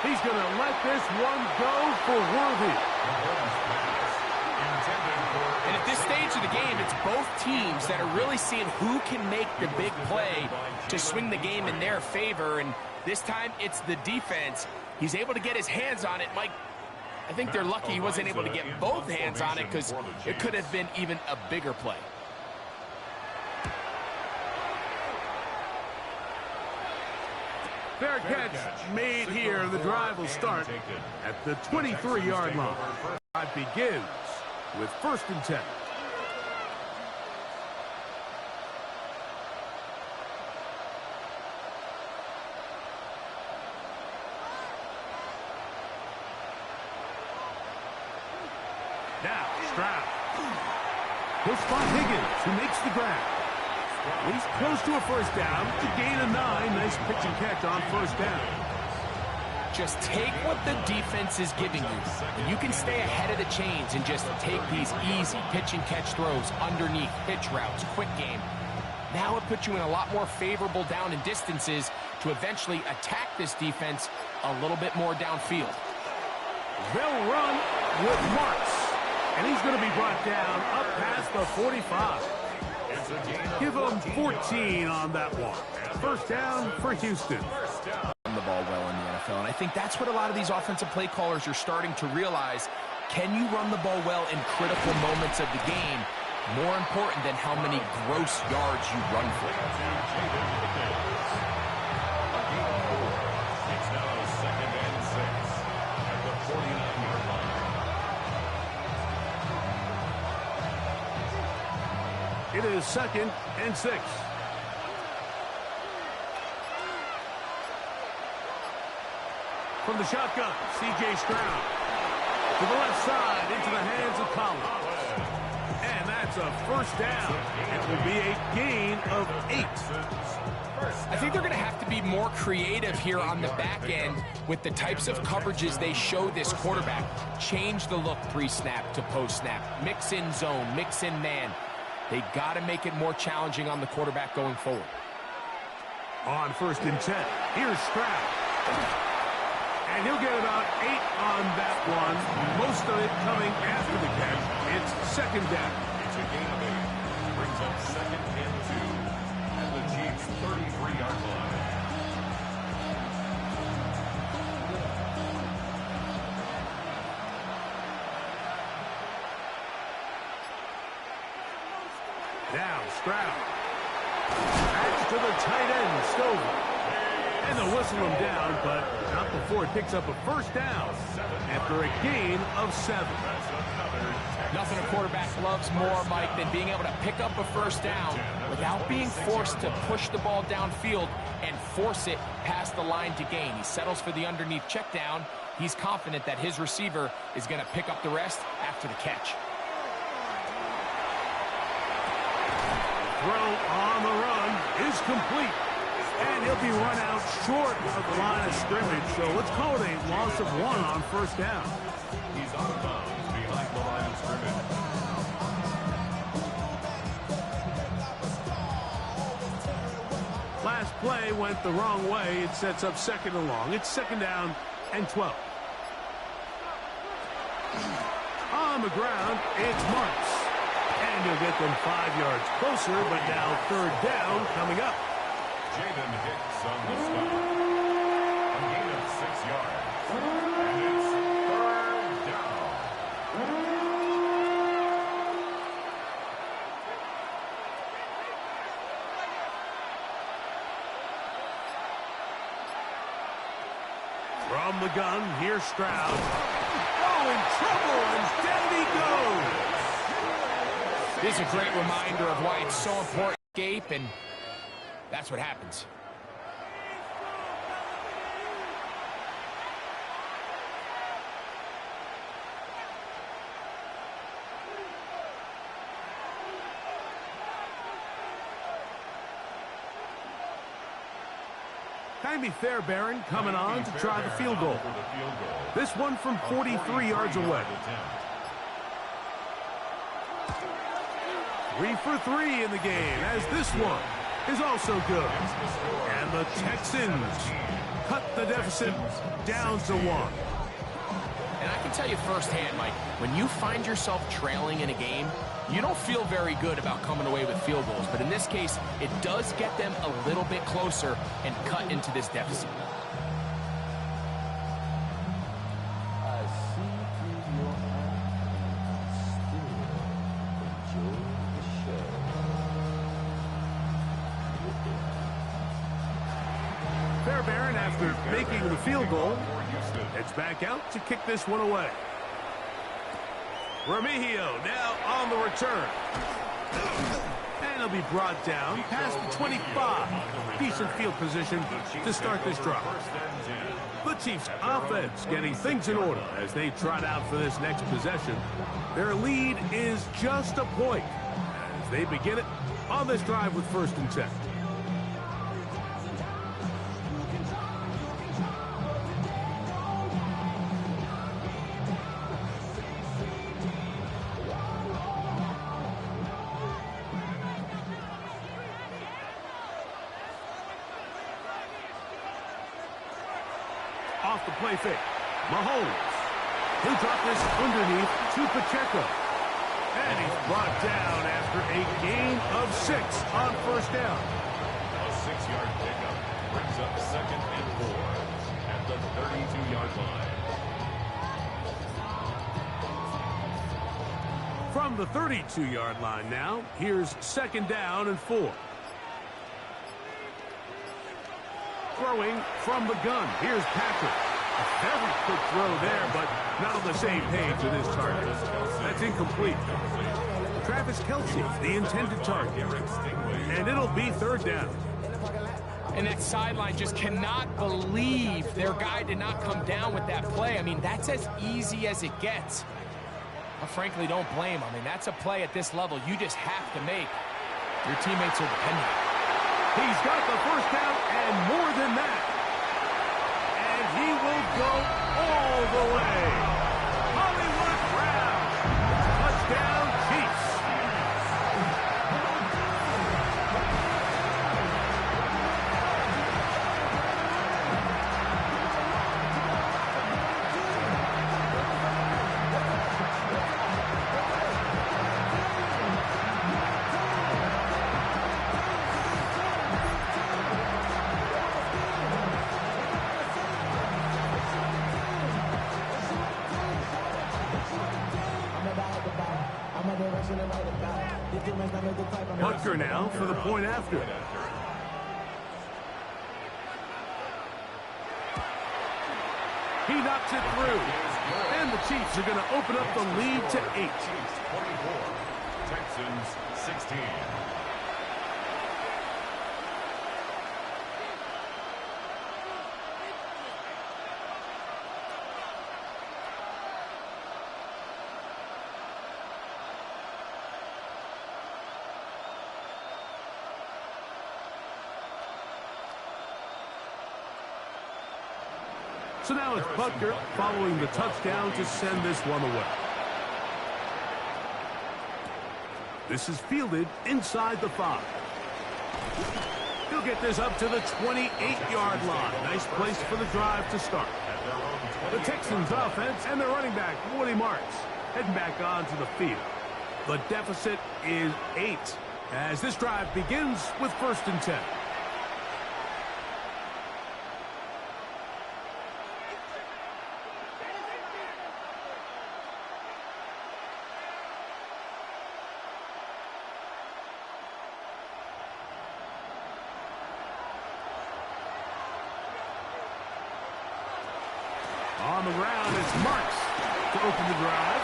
He's going to let this one go for Worthy. And at this stage of the game, it's both teams that are really seeing who can make the big play to swing the game in their favor. And this time, it's the defense. He's able to get his hands on it. Mike, I think they're lucky he wasn't able to get both hands on it because it could have been even a bigger play. Fair catch made here. The drive will start at the 23-yard line. Drive begins with 1st and 10. Now, Stroud. He'll spot Higgins, who makes the grab. He's close to a 1st down to gain a 9. Nice pitch and catch on 1st down. Just take what the defense is giving you, and you can stay ahead of the chains and just take these easy pitch and catch throws underneath, pitch routes, quick game. Now it puts you in a lot more favorable down and distances to eventually attack this defense a little bit more downfield. They'll run with Marks, and he's going to be brought down up past the 45. Give them 14 on that one. 1st down for Houston. Run the ball well in the NFL, and I think that's what a lot of these offensive play callers are starting to realize. Can you run the ball well in critical moments of the game? More important than how many gross yards you run for. It's now 2nd and 6 at the 49-yard line. It is 2nd and 6. From the shotgun, C.J. Stroud. To the left side, into the hands of Collins. And that's a 1st down. It will be a gain of 8. I think they're going to have to be more creative here on the back end with the types of coverages they show this quarterback. Change the look pre-snap to post-snap. Mix in zone, mix in man. They got to make it more challenging on the quarterback going forward. On 1st and 10, here's Stroud. And he'll get about 8 on that one. Most of it coming after the catch. It's 2nd down. It's a gain of 8. Brings up 2nd and 2 at the Chiefs' 33-yard line. Now Stroud. Back to the tight end, Stover. And they'll whistle him down, but not before it picks up a 1st down after a gain of 7. Nothing a quarterback loves more, Mike, than being able to pick up a 1st down without being forced to push the ball downfield and force it past the line to gain. He settles for the underneath check down. He's confident that his receiver is going to pick up the rest after the catch. throw on the run is complete. And he'll be run out short of the line of scrimmage, so let's call it a loss of 1 on first down. He's out of bounds behind the line of scrimmage. Last play went the wrong way. It sets up 2nd and long. It's 2nd down and 12. On the ground, it's Marks. And he'll get them 5 yards closer, but now 3rd down coming up. Jaden Hicks on the stop. A gain of 6 yards. And it's 3rd down. From the gun, here's Stroud. Oh, in trouble, and down he goes. This is a great reminder of why it's so important to escape, and that's what happens. Jaime Fairbairn coming on to try the field goal. This one from 43 yards away. 3 for 3 in the game, as this one is also good. And the Texans cut the deficit down to 1. And I can tell you firsthand, Mike, when you find yourself trailing in a game, you don't feel very good about coming away with field goals. But in this case, it does get them a little bit closer and cut into this deficit. Fairbairn, after making the field goal, heads back out to kick this one away. Remigio now on the return. And he'll be brought down past the 25. Decent field position to start this drive. The Chiefs' offense getting things in order as they trot out for this next possession. Their lead is just a point as they begin it on this drive with 1st and 10. Off the play fake. Mahomes. He'll drop this underneath to Pacheco. And he's brought down after a gain of 6 on 1st down. A 6-yard pickup brings up 2nd and 4 at the 32-yard line. From the 32-yard line now, here's 2nd down and 4. Throwing from the gun. Here's Patrick. A very quick throw there, but not on the same page with his target. That's incomplete. Travis Kelce, the intended target. And it'll be 3rd down. And that sideline just cannot believe their guy did not come down with that play. I mean, that's as easy as it gets. I frankly don't blame him. I mean, that's a play at this level you just have to make. Your teammates are dependent. He's got the 1st down and more than that. And he will go all the way. Hollywood Brown. Touchdown, Chiefs. Butker now for the point after. He knocks it through. And the Chiefs are going to open up the lead to 8. Chiefs 24, Texans 16. So now it's Butker following the touchdown to send this one away. This is fielded inside the 5. He'll get this up to the 28-yard line. Nice place for the drive to start. The Texans offense and their running back, Woody Marks, heading back onto the field. The deficit is 8 as this drive begins with 1st and 10. On the ground, it's Marks to open the drive.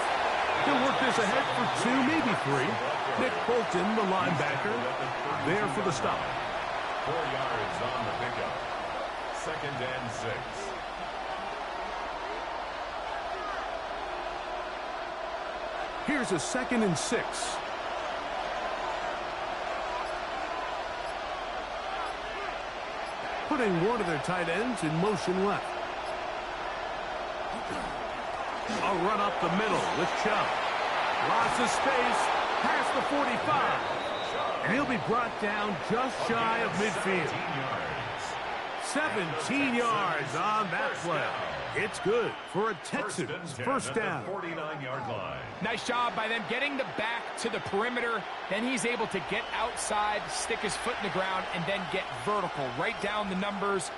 He'll work this ahead for 2, maybe 3. Nick Bolton, the linebacker, there for the stop. 4 yards on the pickup. 2nd and 6. Here's a 2nd and 6. Putting one of their tight ends in motion left. A run up the middle with Chubb. Lots of space past the 45. And he'll be brought down just shy of midfield. 17 yards on that play. It's good for a Texans first down. 49-yard line. Nice job by them getting the back to the perimeter. Then he's able to get outside, stick his foot in the ground, and then get vertical. Right down the numbers.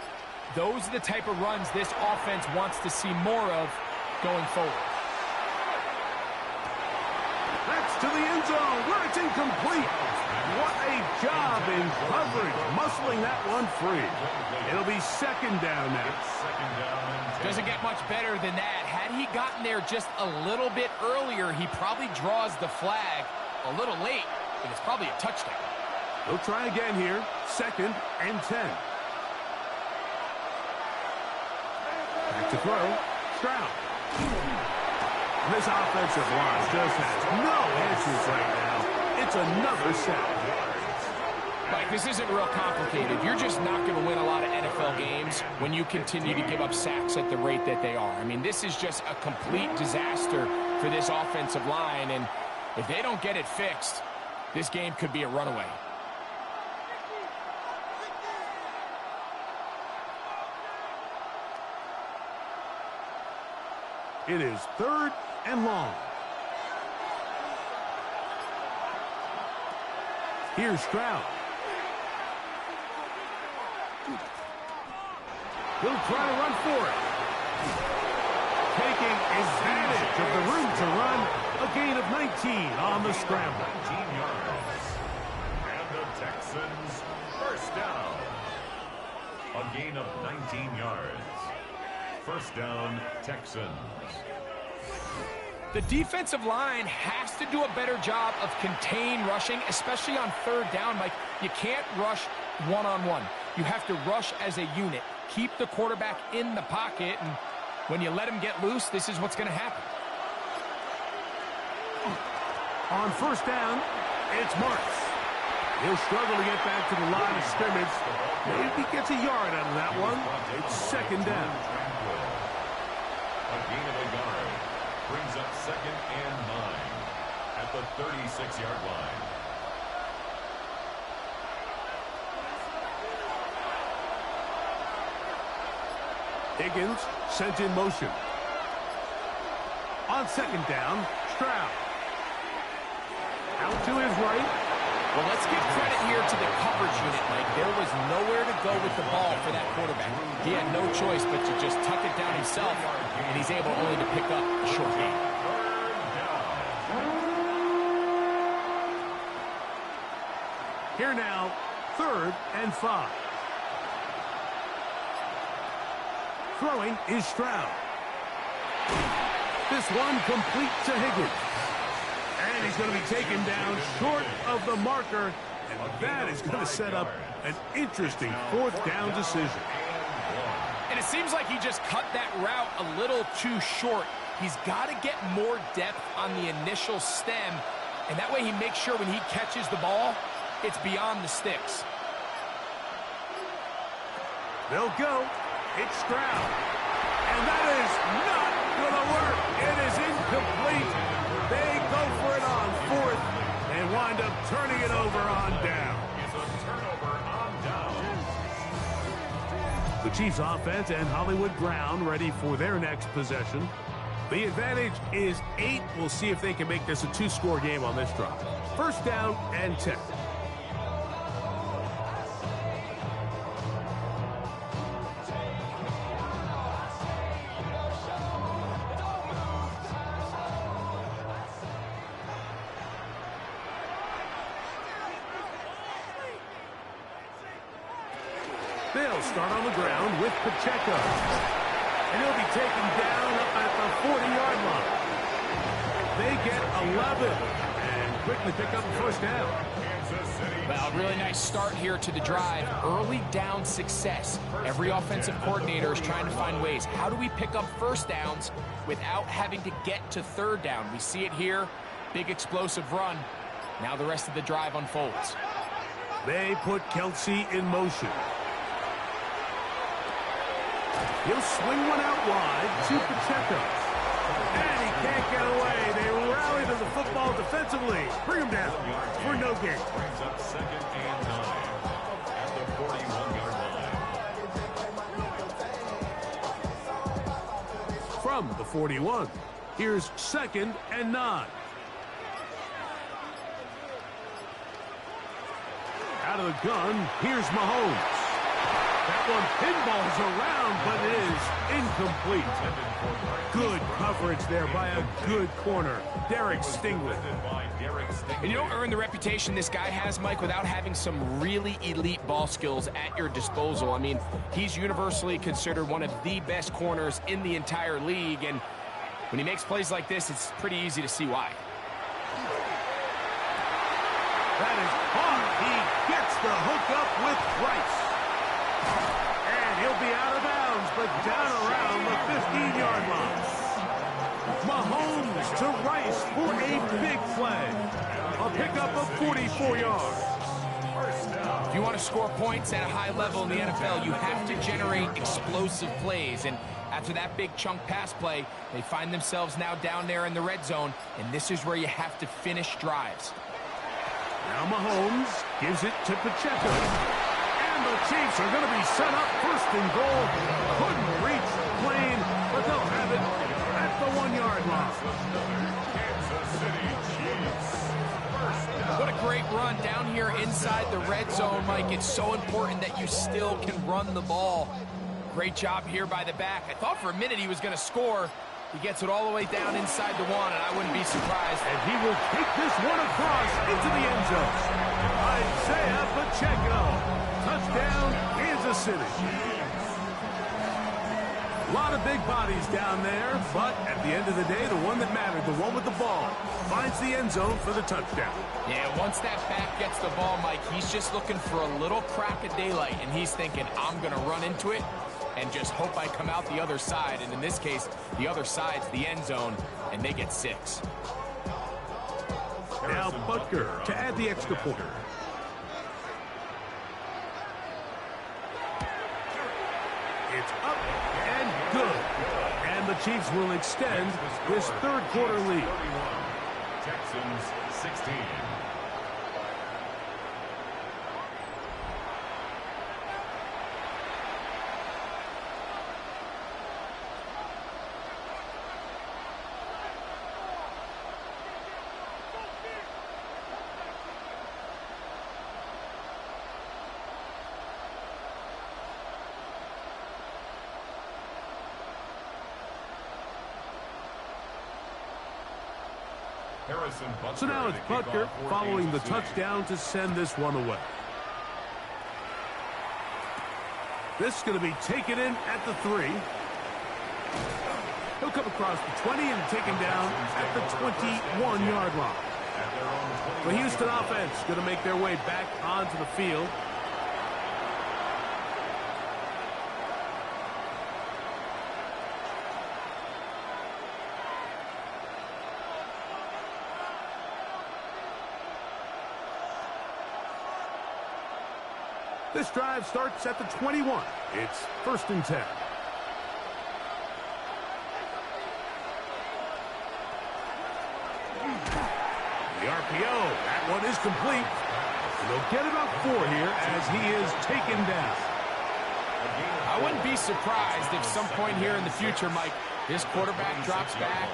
Those are the type of runs this offense wants to see more of going forward. That's to the end zone where it's incomplete. What a job in coverage, muscling that one free. It'll be 2nd down now. Doesn't get much better than that. Had he gotten there just a little bit earlier, he probably draws the flag a little late, and it's probably a touchdown. He'll try again here. 2nd and 10. Back to throw. Stroud. This offensive line just has no answers right now. It's another sack. Mike, this isn't real complicated. You're just not going to win a lot of NFL games when you continue to give up sacks at the rate that they are. I mean, this is just a complete disaster for this offensive line, and if they don't get it fixed, this game could be a runaway. It is 3rd and long. Here's Stroud. He'll try to run for it. Taking advantage of the room to run. A gain of 19 on the scramble. 19 yards. And the Texans first down. A gain of 19 yards. First down, Texans. The defensive line has to do a better job of contained rushing, especially on 3rd down. Like, you can't rush one-on-one. You have to rush as a unit. Keep the quarterback in the pocket, and when you let him get loose, this is what's going to happen. On 1st down, it's Marks. He'll struggle to get back to the line of scrimmage. Maybe he gets a yard out of that one. It's 2nd down. A gain of a yard brings up 2nd and 9 at the 36-yard line. Higgins sent in motion. On 2nd down, Stroud. Out to his right. Well, let's give credit here to the coverage unit, Mike. There was nowhere to go with the ball for that quarterback. He had no choice but to just tuck it down himself, and he's able only to pick up a short gain. Here now, 3rd and 5. Throwing is Stroud. This one complete to Higgins. And he's going to be taken down short of the marker. And that is going to set up an interesting 4th down decision. And it seems like he just cut that route a little too short. He's got to get more depth on the initial stem. And that way he makes sure when he catches the ball, it's beyond the sticks. They'll go. It's Stroud. And that is not going to work. It is incomplete. They go for it on fourth and wind up turning it over on down. It's a turnover on down. The Chiefs offense and Hollywood Brown ready for their next possession. The advantage is 8. We'll see if they can make this a 2-score game on this drive. First down and 10. They'll start on the ground with Pacheco. And he'll be taken down up at the 40-yard line. They get 11 and quickly pick up the first down. Well, really nice start here to the drive. Early down success. Every offensive coordinator is trying to find ways. How do we pick up first downs without having to get to third down? We see it here. Big explosive run. Now the rest of the drive unfolds. They put Kelsey in motion. He'll swing one out wide to Pacheco. And he can't get away. They rally to the football defensively. Bring him down for no gain. Brings up 2nd and 9 at the 41-yard line. From the 41, here's 2nd and 9. Out of the gun, here's Mahomes. That one pinballs around, but it is incomplete. Good coverage there by a good corner, Derek Stingley. And you don't earn the reputation this guy has, Mike, without having some really elite ball skills at your disposal. I mean, he's universally considered one of the best corners in the entire league, and when he makes plays like this, it's pretty easy to see why. That is hard. He gets the hook up with Rice. And he'll be out of bounds, but down around the 15-yard line. Mahomes to Rice for a big play. A pickup of 44 yards. If you want to score points at a high level in the NFL, you have to generate explosive plays. And after that big chunk pass play, they find themselves now down there in the red zone. And this is where you have to finish drives. Now Mahomes gives it to Pacheco. And the Chiefs are going to be set up first and goal. Couldn't reach the lane, but they'll have it at the 1-yard line. Kansas City Chiefs. First down. What a great run down here inside the red zone, Mike. It's so important that you still can run the ball. Great job here by the back. I thought for a minute he was going to score. He gets it all the way down inside the 1, and I wouldn't be surprised. And he will take this one across into the end zone. Isaiah Pacheco. Touchdown, Kansas City. A lot of big bodies down there, but at the end of the day, the one that mattered, the one with the ball, finds the end zone for the touchdown. Yeah, once that back gets the ball, Mike, he's just looking for a little crack of daylight, and he's thinking, I'm going to run into it and just hope I come out the other side. And in this case, the other side's the end zone, and they get 6. Now Butker to add the extra point. It's up and good. And the Chiefs will extend this third-quarter lead. Texans 16. So now it's Butker following the touchdown to send this one away. This is going to be taken in at the 3. He'll come across the 20 and taken down at the 21-yard line. The Houston offense going to make their way back onto the field. This drive starts at the 21. It's 1st and 10. RPO. That one is complete. And they'll get about 4 here as he is taken down. I wouldn't be surprised if some point here in the future, Mike, this quarterback drops back.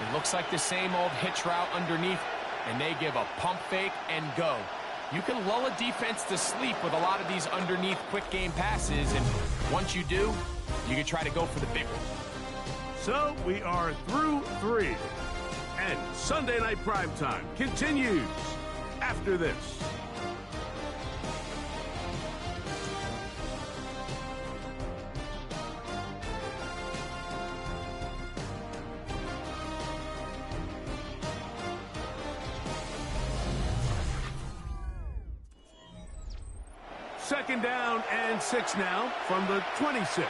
It looks like the same old hitch route underneath, and they give a pump fake and go. You can lull a defense to sleep with a lot of these underneath quick game passes, and once you do, you can try to go for the big one. So we are through 3. And Sunday Night Primetime continues after this. Second down and 6 now from the 26.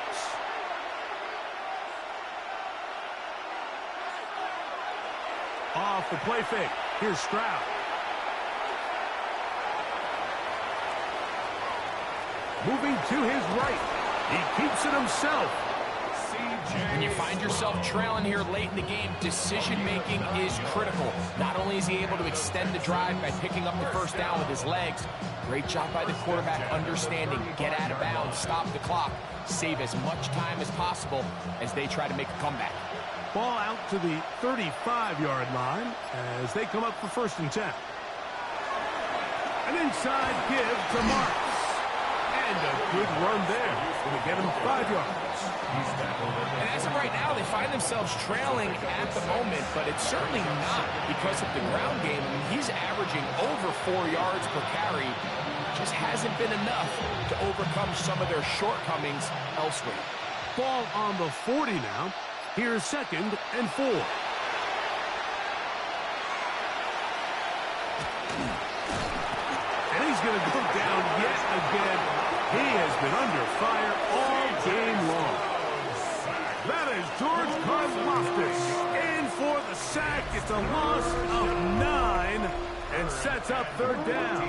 Off the play fake. Here's Stroud. Moving to his right. He keeps it himself. When you find yourself trailing here late in the game, decision-making is critical. Not only is he able to extend the drive by picking up the first down with his legs, great job by the quarterback understanding, get out of bounds, stop the clock, save as much time as possible as they try to make a comeback. Ball out to the 35-yard line as they come up for 1st and 10. An inside give to Marks. And a good run there. Going to get him 5 yards. And as of right now, they find themselves trailing at the moment, but it's certainly not because of the ground game. I mean, he's averaging over 4 yards per carry. Just hasn't been enough to overcome some of their shortcomings elsewhere. Ball on the 40 now. Here's 2nd and 4. And he's going to go down yet again. He has been under fire all game long. That is George Karlaftis in for the sack. It's a loss of 9 and sets up 3rd down.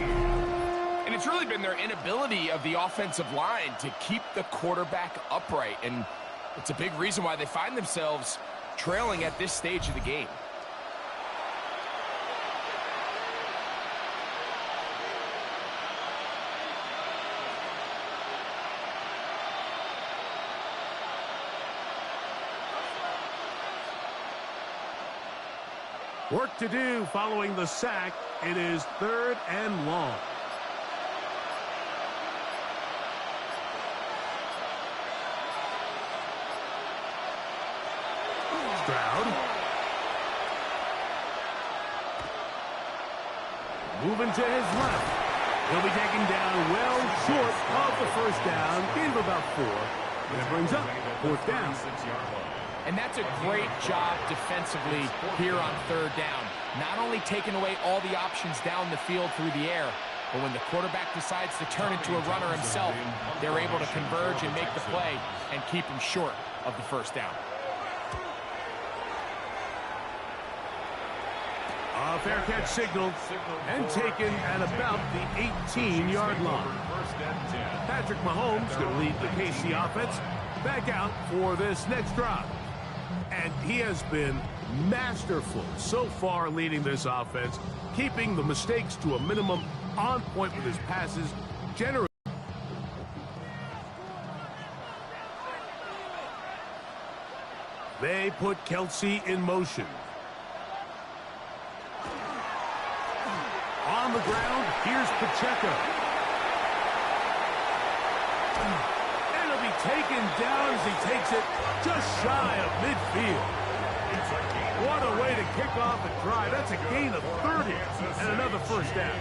And it's really been their inability of the offensive line to keep the quarterback upright. And it's a big reason why they find themselves trailing at this stage of the game. Work to do following the sack. It is 3rd and long. Stroud. Moving to his left. He'll be taken down well short of the 1st down. Gain of about 4. And it brings up 4th down. And that's a great job defensively here on 3rd down. Not only taking away all the options down the field through the air, but when the quarterback decides to turn into a runner himself, they're able to converge and make the play and keep him short of the 1st down. A fair catch signal and taken at about the 18-yard line. Patrick Mahomes going to lead the KC offense back out for this next drive. And he has been masterful so far leading this offense, keeping the mistakes to a minimum, on point with his passes, generally. They put Kelsey in motion. On the ground, here's Pacheco. And he'll be taken down as he takes it just shy of midfield. What a way to kick off a drive. That's a gain of 30 and another 1st down.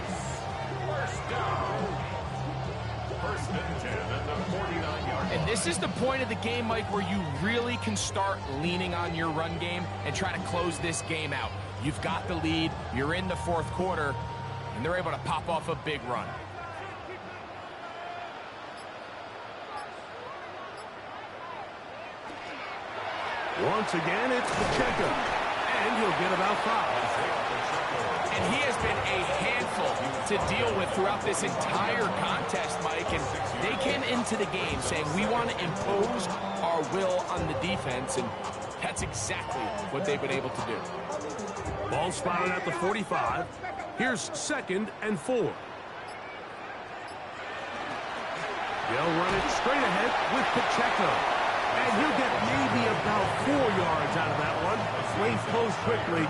1st and 10 at the 49-yard line. And this is the point of the game, Mike, where you really can start leaning on your run game and try to close this game out. You've got the lead, you're in the 4th quarter, and they're able to pop off a big run. Once again, it's Pacheco, and he'll get about 5. And he has been a handful to deal with throughout this entire contest, Mike. And they came into the game saying, we want to impose our will on the defense, and that's exactly what they've been able to do. Ball spotted at the 45. Here's 2nd and 4. They'll run it straight ahead with Pacheco. And he'll get maybe about 4 yards out of that one. Plays close quickly.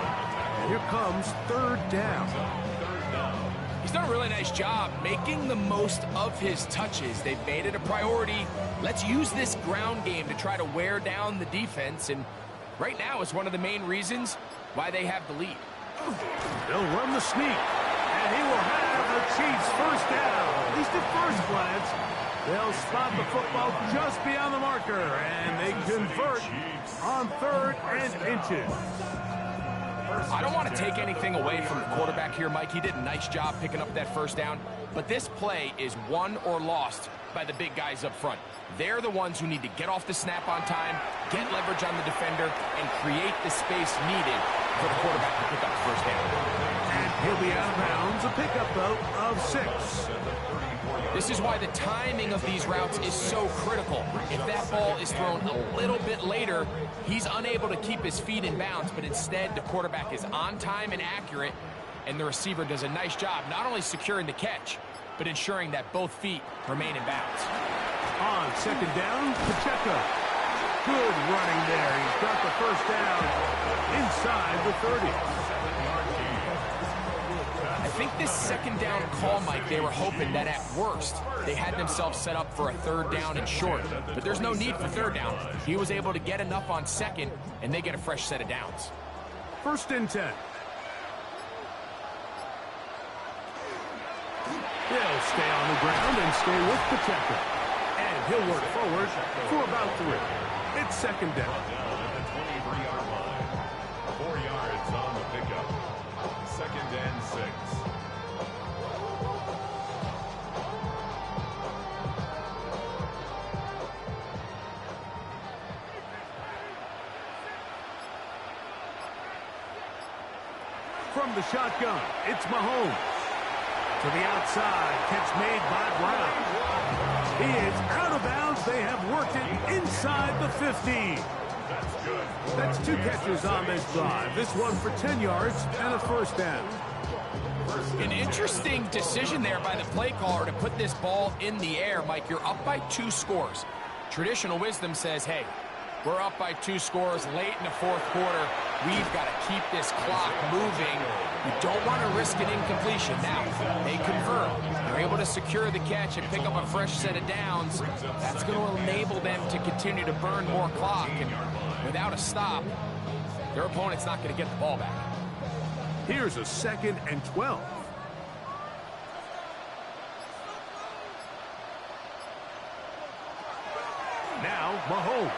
And here comes 3rd down. He's done a really nice job making the most of his touches. They've made it a priority. Let's use this ground game to try to wear down the defense. And right now is one of the main reasons why they have the lead. They'll run the sneak. And he will have the Chiefs first down. At least at first glance. They'll spot the football just beyond the marker. And they convert on 3rd and inches. I don't want to take anything away from the quarterback here, Mike. He did a nice job picking up that first down. But this play is won or lost by the big guys up front. They're the ones who need to get off the snap on time, get leverage on the defender, and create the space needed for the quarterback to pick up the first down. And he'll be out of bounds. A pickup, though, of 6. This is why the timing of these routes is so critical. If that ball is thrown a little bit later, he's unable to keep his feet in bounds, but instead the quarterback is on time and accurate, and the receiver does a nice job not only securing the catch, but ensuring that both feet remain in bounds. On 2nd down, Pacheco. Good running there. He's got the first down inside the 30. I think this 2nd down call, Mike, they were hoping that at worst they had themselves set up for a 3rd down and short. But there's no need for 3rd down. He was able to get enough on 2nd, and they get a fresh set of downs. 1st and 10. They'll stay on the ground and stay with Pacheco. And he'll work forward for about 3. It's 2nd down. At the 23-yard line. 4 yards on the pickup. 2nd and 6. From the shotgun, it's Mahomes. To the outside, catch made by Brown. He is out of bounds. They have worked it inside the 50. That's 2 catches on this drive. This one for 10 yards and a first down. An interesting decision there by the play caller to put this ball in the air. Mike, you're up by 2 scores. Traditional wisdom says, hey, we're up by 2 scores late in the 4th quarter. We've got to keep this clock moving. We don't want to risk an incompletion. Now, they convert. They're able to secure the catch and pick up a fresh set of downs. That's going to enable them to continue to burn more clock. And without a stop, their opponent's not going to get the ball back. Here's a 2nd and 12. Now, Mahomes.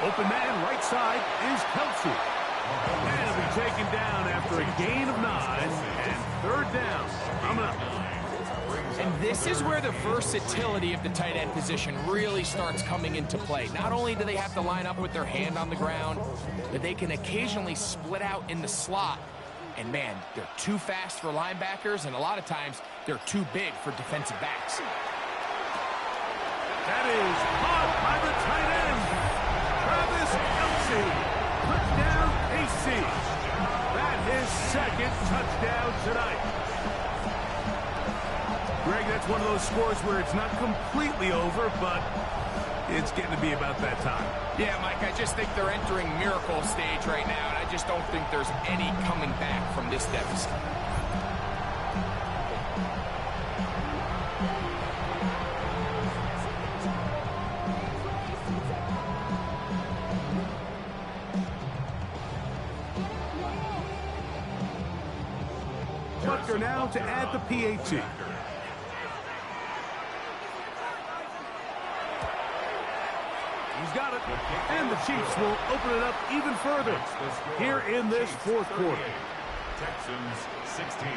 Open man, right side, is Kelsey. And he'll be taken down after a gain of 9 and 3rd down. Coming up. And this is where the versatility of the tight end position really starts coming into play. Not only do they have to line up with their hand on the ground, but they can occasionally split out in the slot. And man, they're too fast for linebackers, and a lot of times they're too big for defensive backs. That is caught by the tight end, Travis Kelsey. Touchdown, KC. That is 2nd touchdown tonight. Greg, that's one of those scores where it's not completely over, but it's getting to be about that time. Yeah, Mike, I just think they're entering miracle stage right now, and I just don't think there's any coming back from this deficit. Butker now to add the PAT. He's got it. And the Chiefs will open it up even further here in this 4th quarter. Texans 16.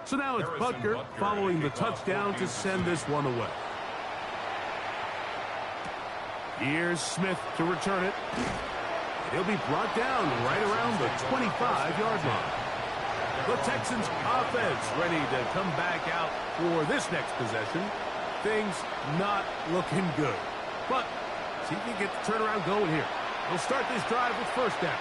So now it's Butker following the touchdown to send this one away. Here's Smith to return it. He'll be brought down right around the 25-yard line. The Texans offense ready to come back out for this next possession. Things not looking good. But see if he can get the turnaround going here. He'll start this drive with first down.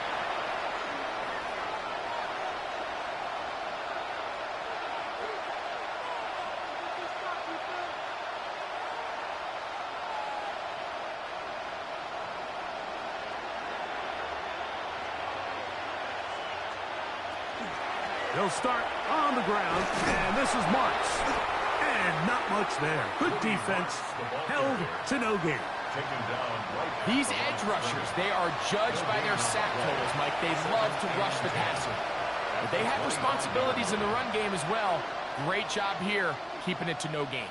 They'll start on the ground, and this is Marks. And not much there. Good defense, held to no gain. These edge rushers, they are judged by their sack totals, Mike. They love to rush the passer. But they have responsibilities in the run game as well. Great job here, keeping it to no gain.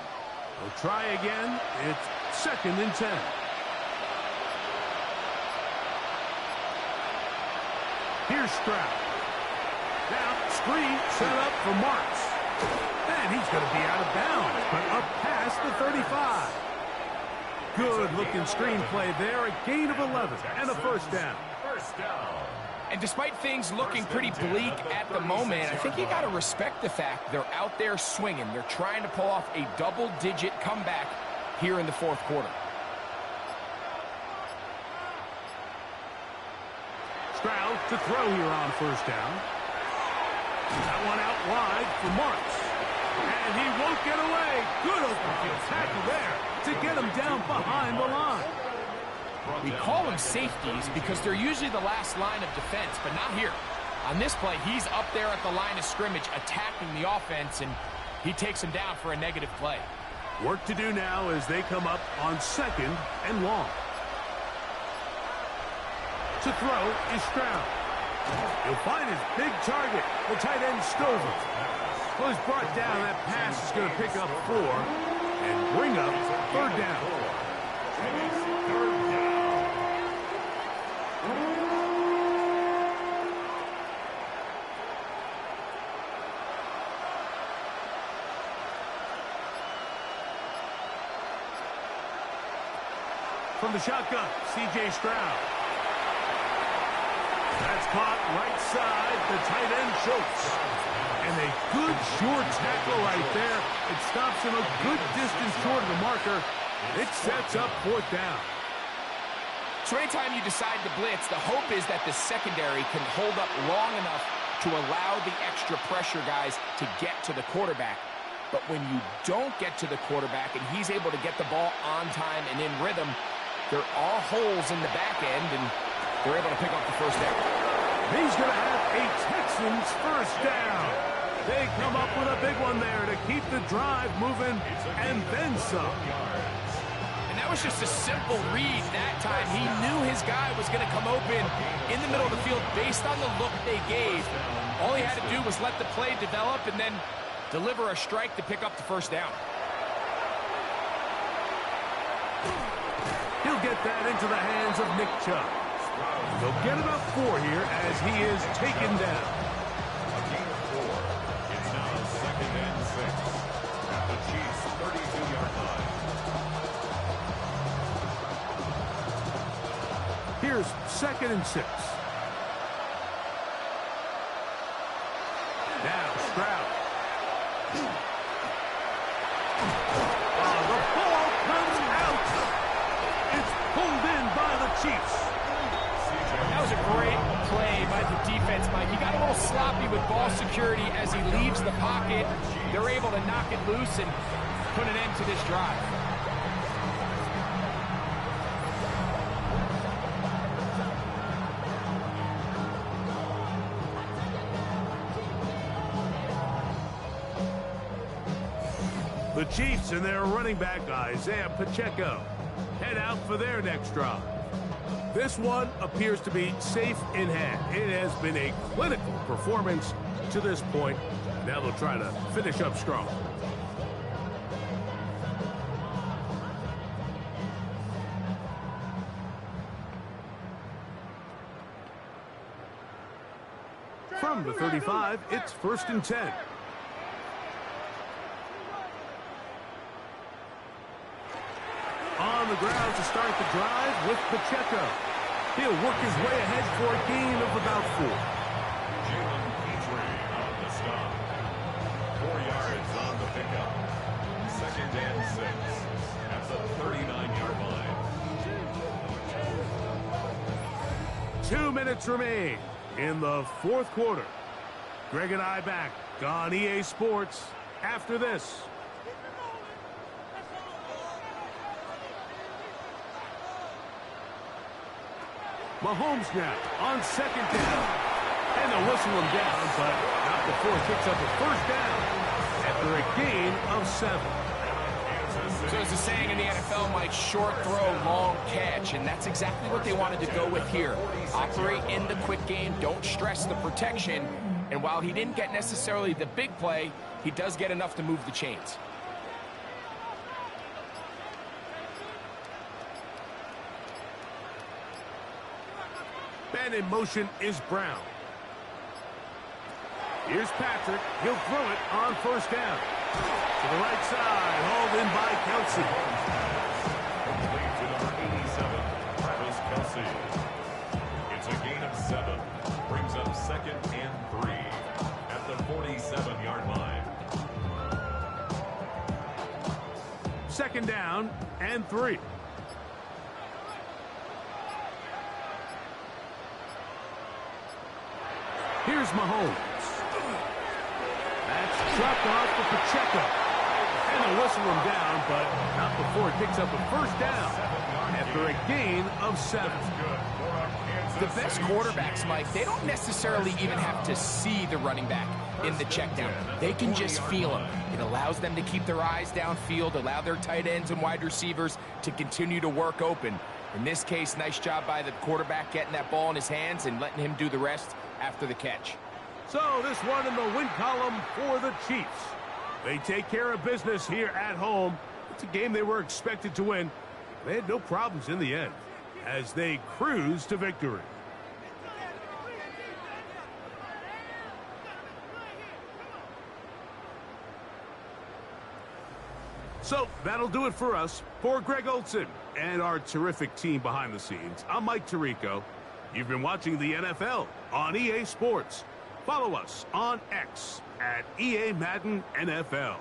We'll try again. It's 2nd and 10. Here's Stroud. Now, screen set up for Marks. And he's going to be out of bounds, but up past the 35. Good-looking screen play there, a gain of 11 and a first down. And despite things looking pretty bleak at the moment, I think you got to respect the fact they're out there swinging. They're trying to pull off a double-digit comeback here in the 4th quarter. Stroud to throw here on first down. That one out wide for Marks. And he won't get away. Good open field tackle there to get him down behind the line. We call them safeties because they're usually the last line of defense, but not here. On this play, he's up there at the line of scrimmage attacking the offense, and he takes him down for a negative play. Work to do now as they come up on 2nd and long. To throw is Stroud. He'll find his big target, the tight end Stover. Well, he's brought down. That pass is going to pick up 4 and bring up 3rd down. From the shotgun, C.J. Stroud. That's caught right side, the tight end Schultz. And a good short tackle right there. It stops him a good distance toward the marker. It sets up 4th down. So anytime you decide to blitz, the hope is that the secondary can hold up long enough to allow the extra pressure guys to get to the quarterback. But when you don't get to the quarterback and he's able to get the ball on time and in rhythm, there are holes in the back end, and they're able to pick up the first down. He's going to have a Texans first down. They come up with a big one there to keep the drive moving, and then some. And that was just a simple read that time. He knew his guy was going to come open in the middle of the field based on the look they gave. All he had to do was let the play develop and then deliver a strike to pick up the first down. He'll get that into the hands of Nick Chubb. He'll get about 4 here as he is taken down. A gain of 4. It's now 2nd and 6 at the Chiefs' 32-yard line. Here's 2nd and 6. Now Stroud. The ball comes out. It's pulled in by the Chiefs. That was a great play by the defense, Mike. He got a little sloppy with ball security as he leaves the pocket. They're able to knock it loose and put an end to this drive. The Chiefs and their running back, Isaiah Pacheco, head out for their next drive. This one appears to be safe in hand. It has been a clinical performance to this point. Now they'll try to finish up strong. From the 35, it's 1st and 10. the ground to start the drive with Pacheco. He'll work his way ahead for a gain of about 4. Jalen Petrie on the stop. 4 yards on the pickup. 2nd and 6 at the 39-yard line. 2 minutes remain in the 4th quarter. Greg and I back on EA Sports after this. Mahomes now on 2nd down. And they'll whistle him down, but not before it picks up a 1st down after a gain of 7. So as the saying in the NFL, Mike, short throw, long catch, and that's exactly what they wanted to go with here. Operate in the quick game, don't stress the protection, and while he didn't get necessarily the big play, he does get enough to move the chains. Man in motion is Brown. Here's Patrick. He'll throw it on 1st down. To the right side, hauled in by Kelsey. Complete to number 87, Travis Kelsey. It's a gain of 7. Brings up 2nd and 3 at the 47-yard line. 2nd down and 3. Here's Mahomes. That's dropped off for Pacheco. And they'll whistle him down, but not before it picks up a 1st down after a gain of 7. The best quarterbacks, Mike, they don't necessarily even have to see the running back in the check down. They can just feel him. It allows them to keep their eyes downfield, allow their tight ends and wide receivers to continue to work open. In this case, nice job by the quarterback getting that ball in his hands and letting him do the rest after the catch. So this one in the win column for the Chiefs. They take care of business here at home. It's a game they were expected to win. They had no problems in the end as they cruise to victory. So that'll do it for us. For Greg Olson and our terrific team behind the scenes, I'm Mike Tirico. You've been watching the NFL on EA Sports. Follow us on X at EA Madden NFL.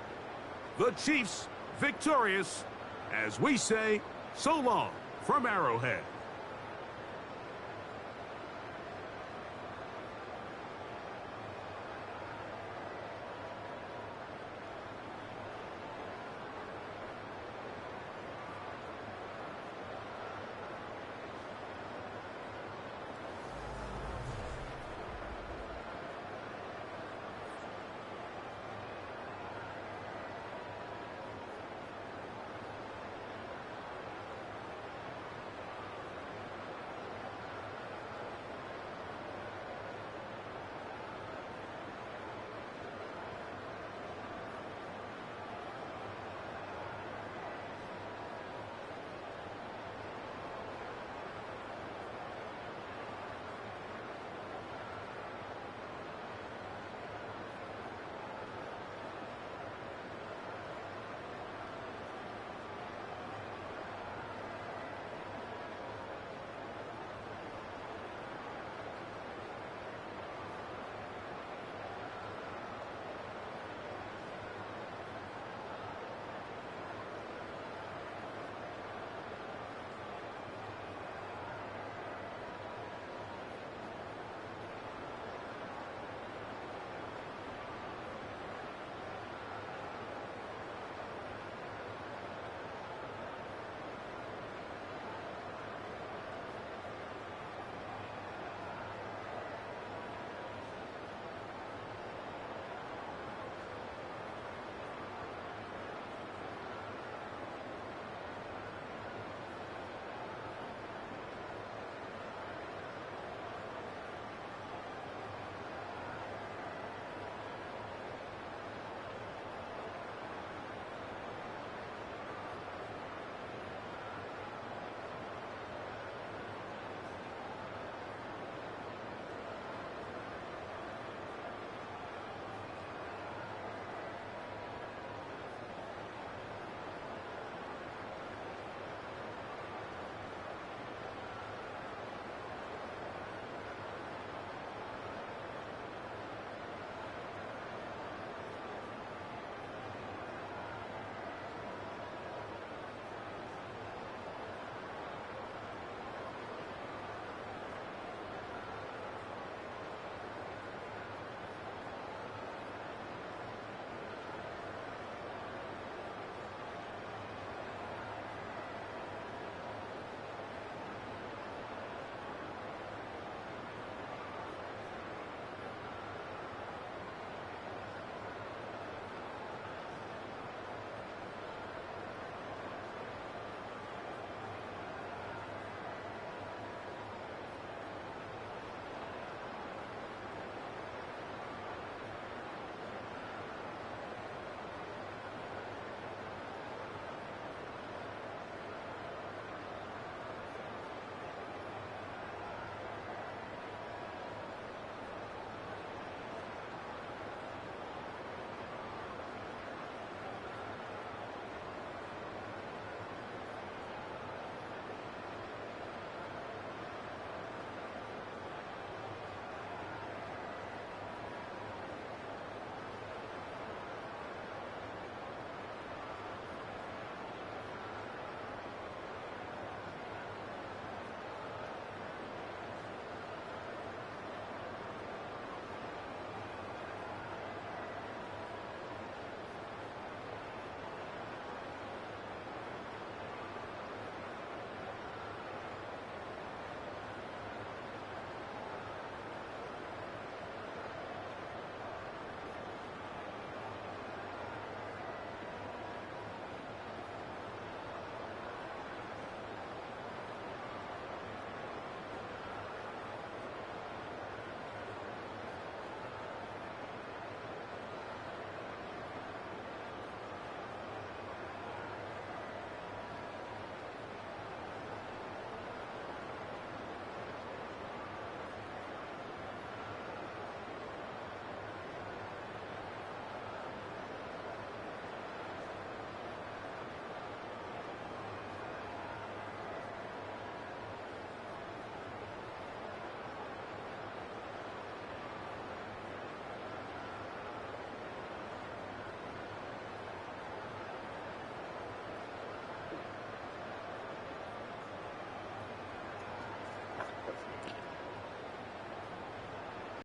The Chiefs victorious as we say so long from Arrowhead.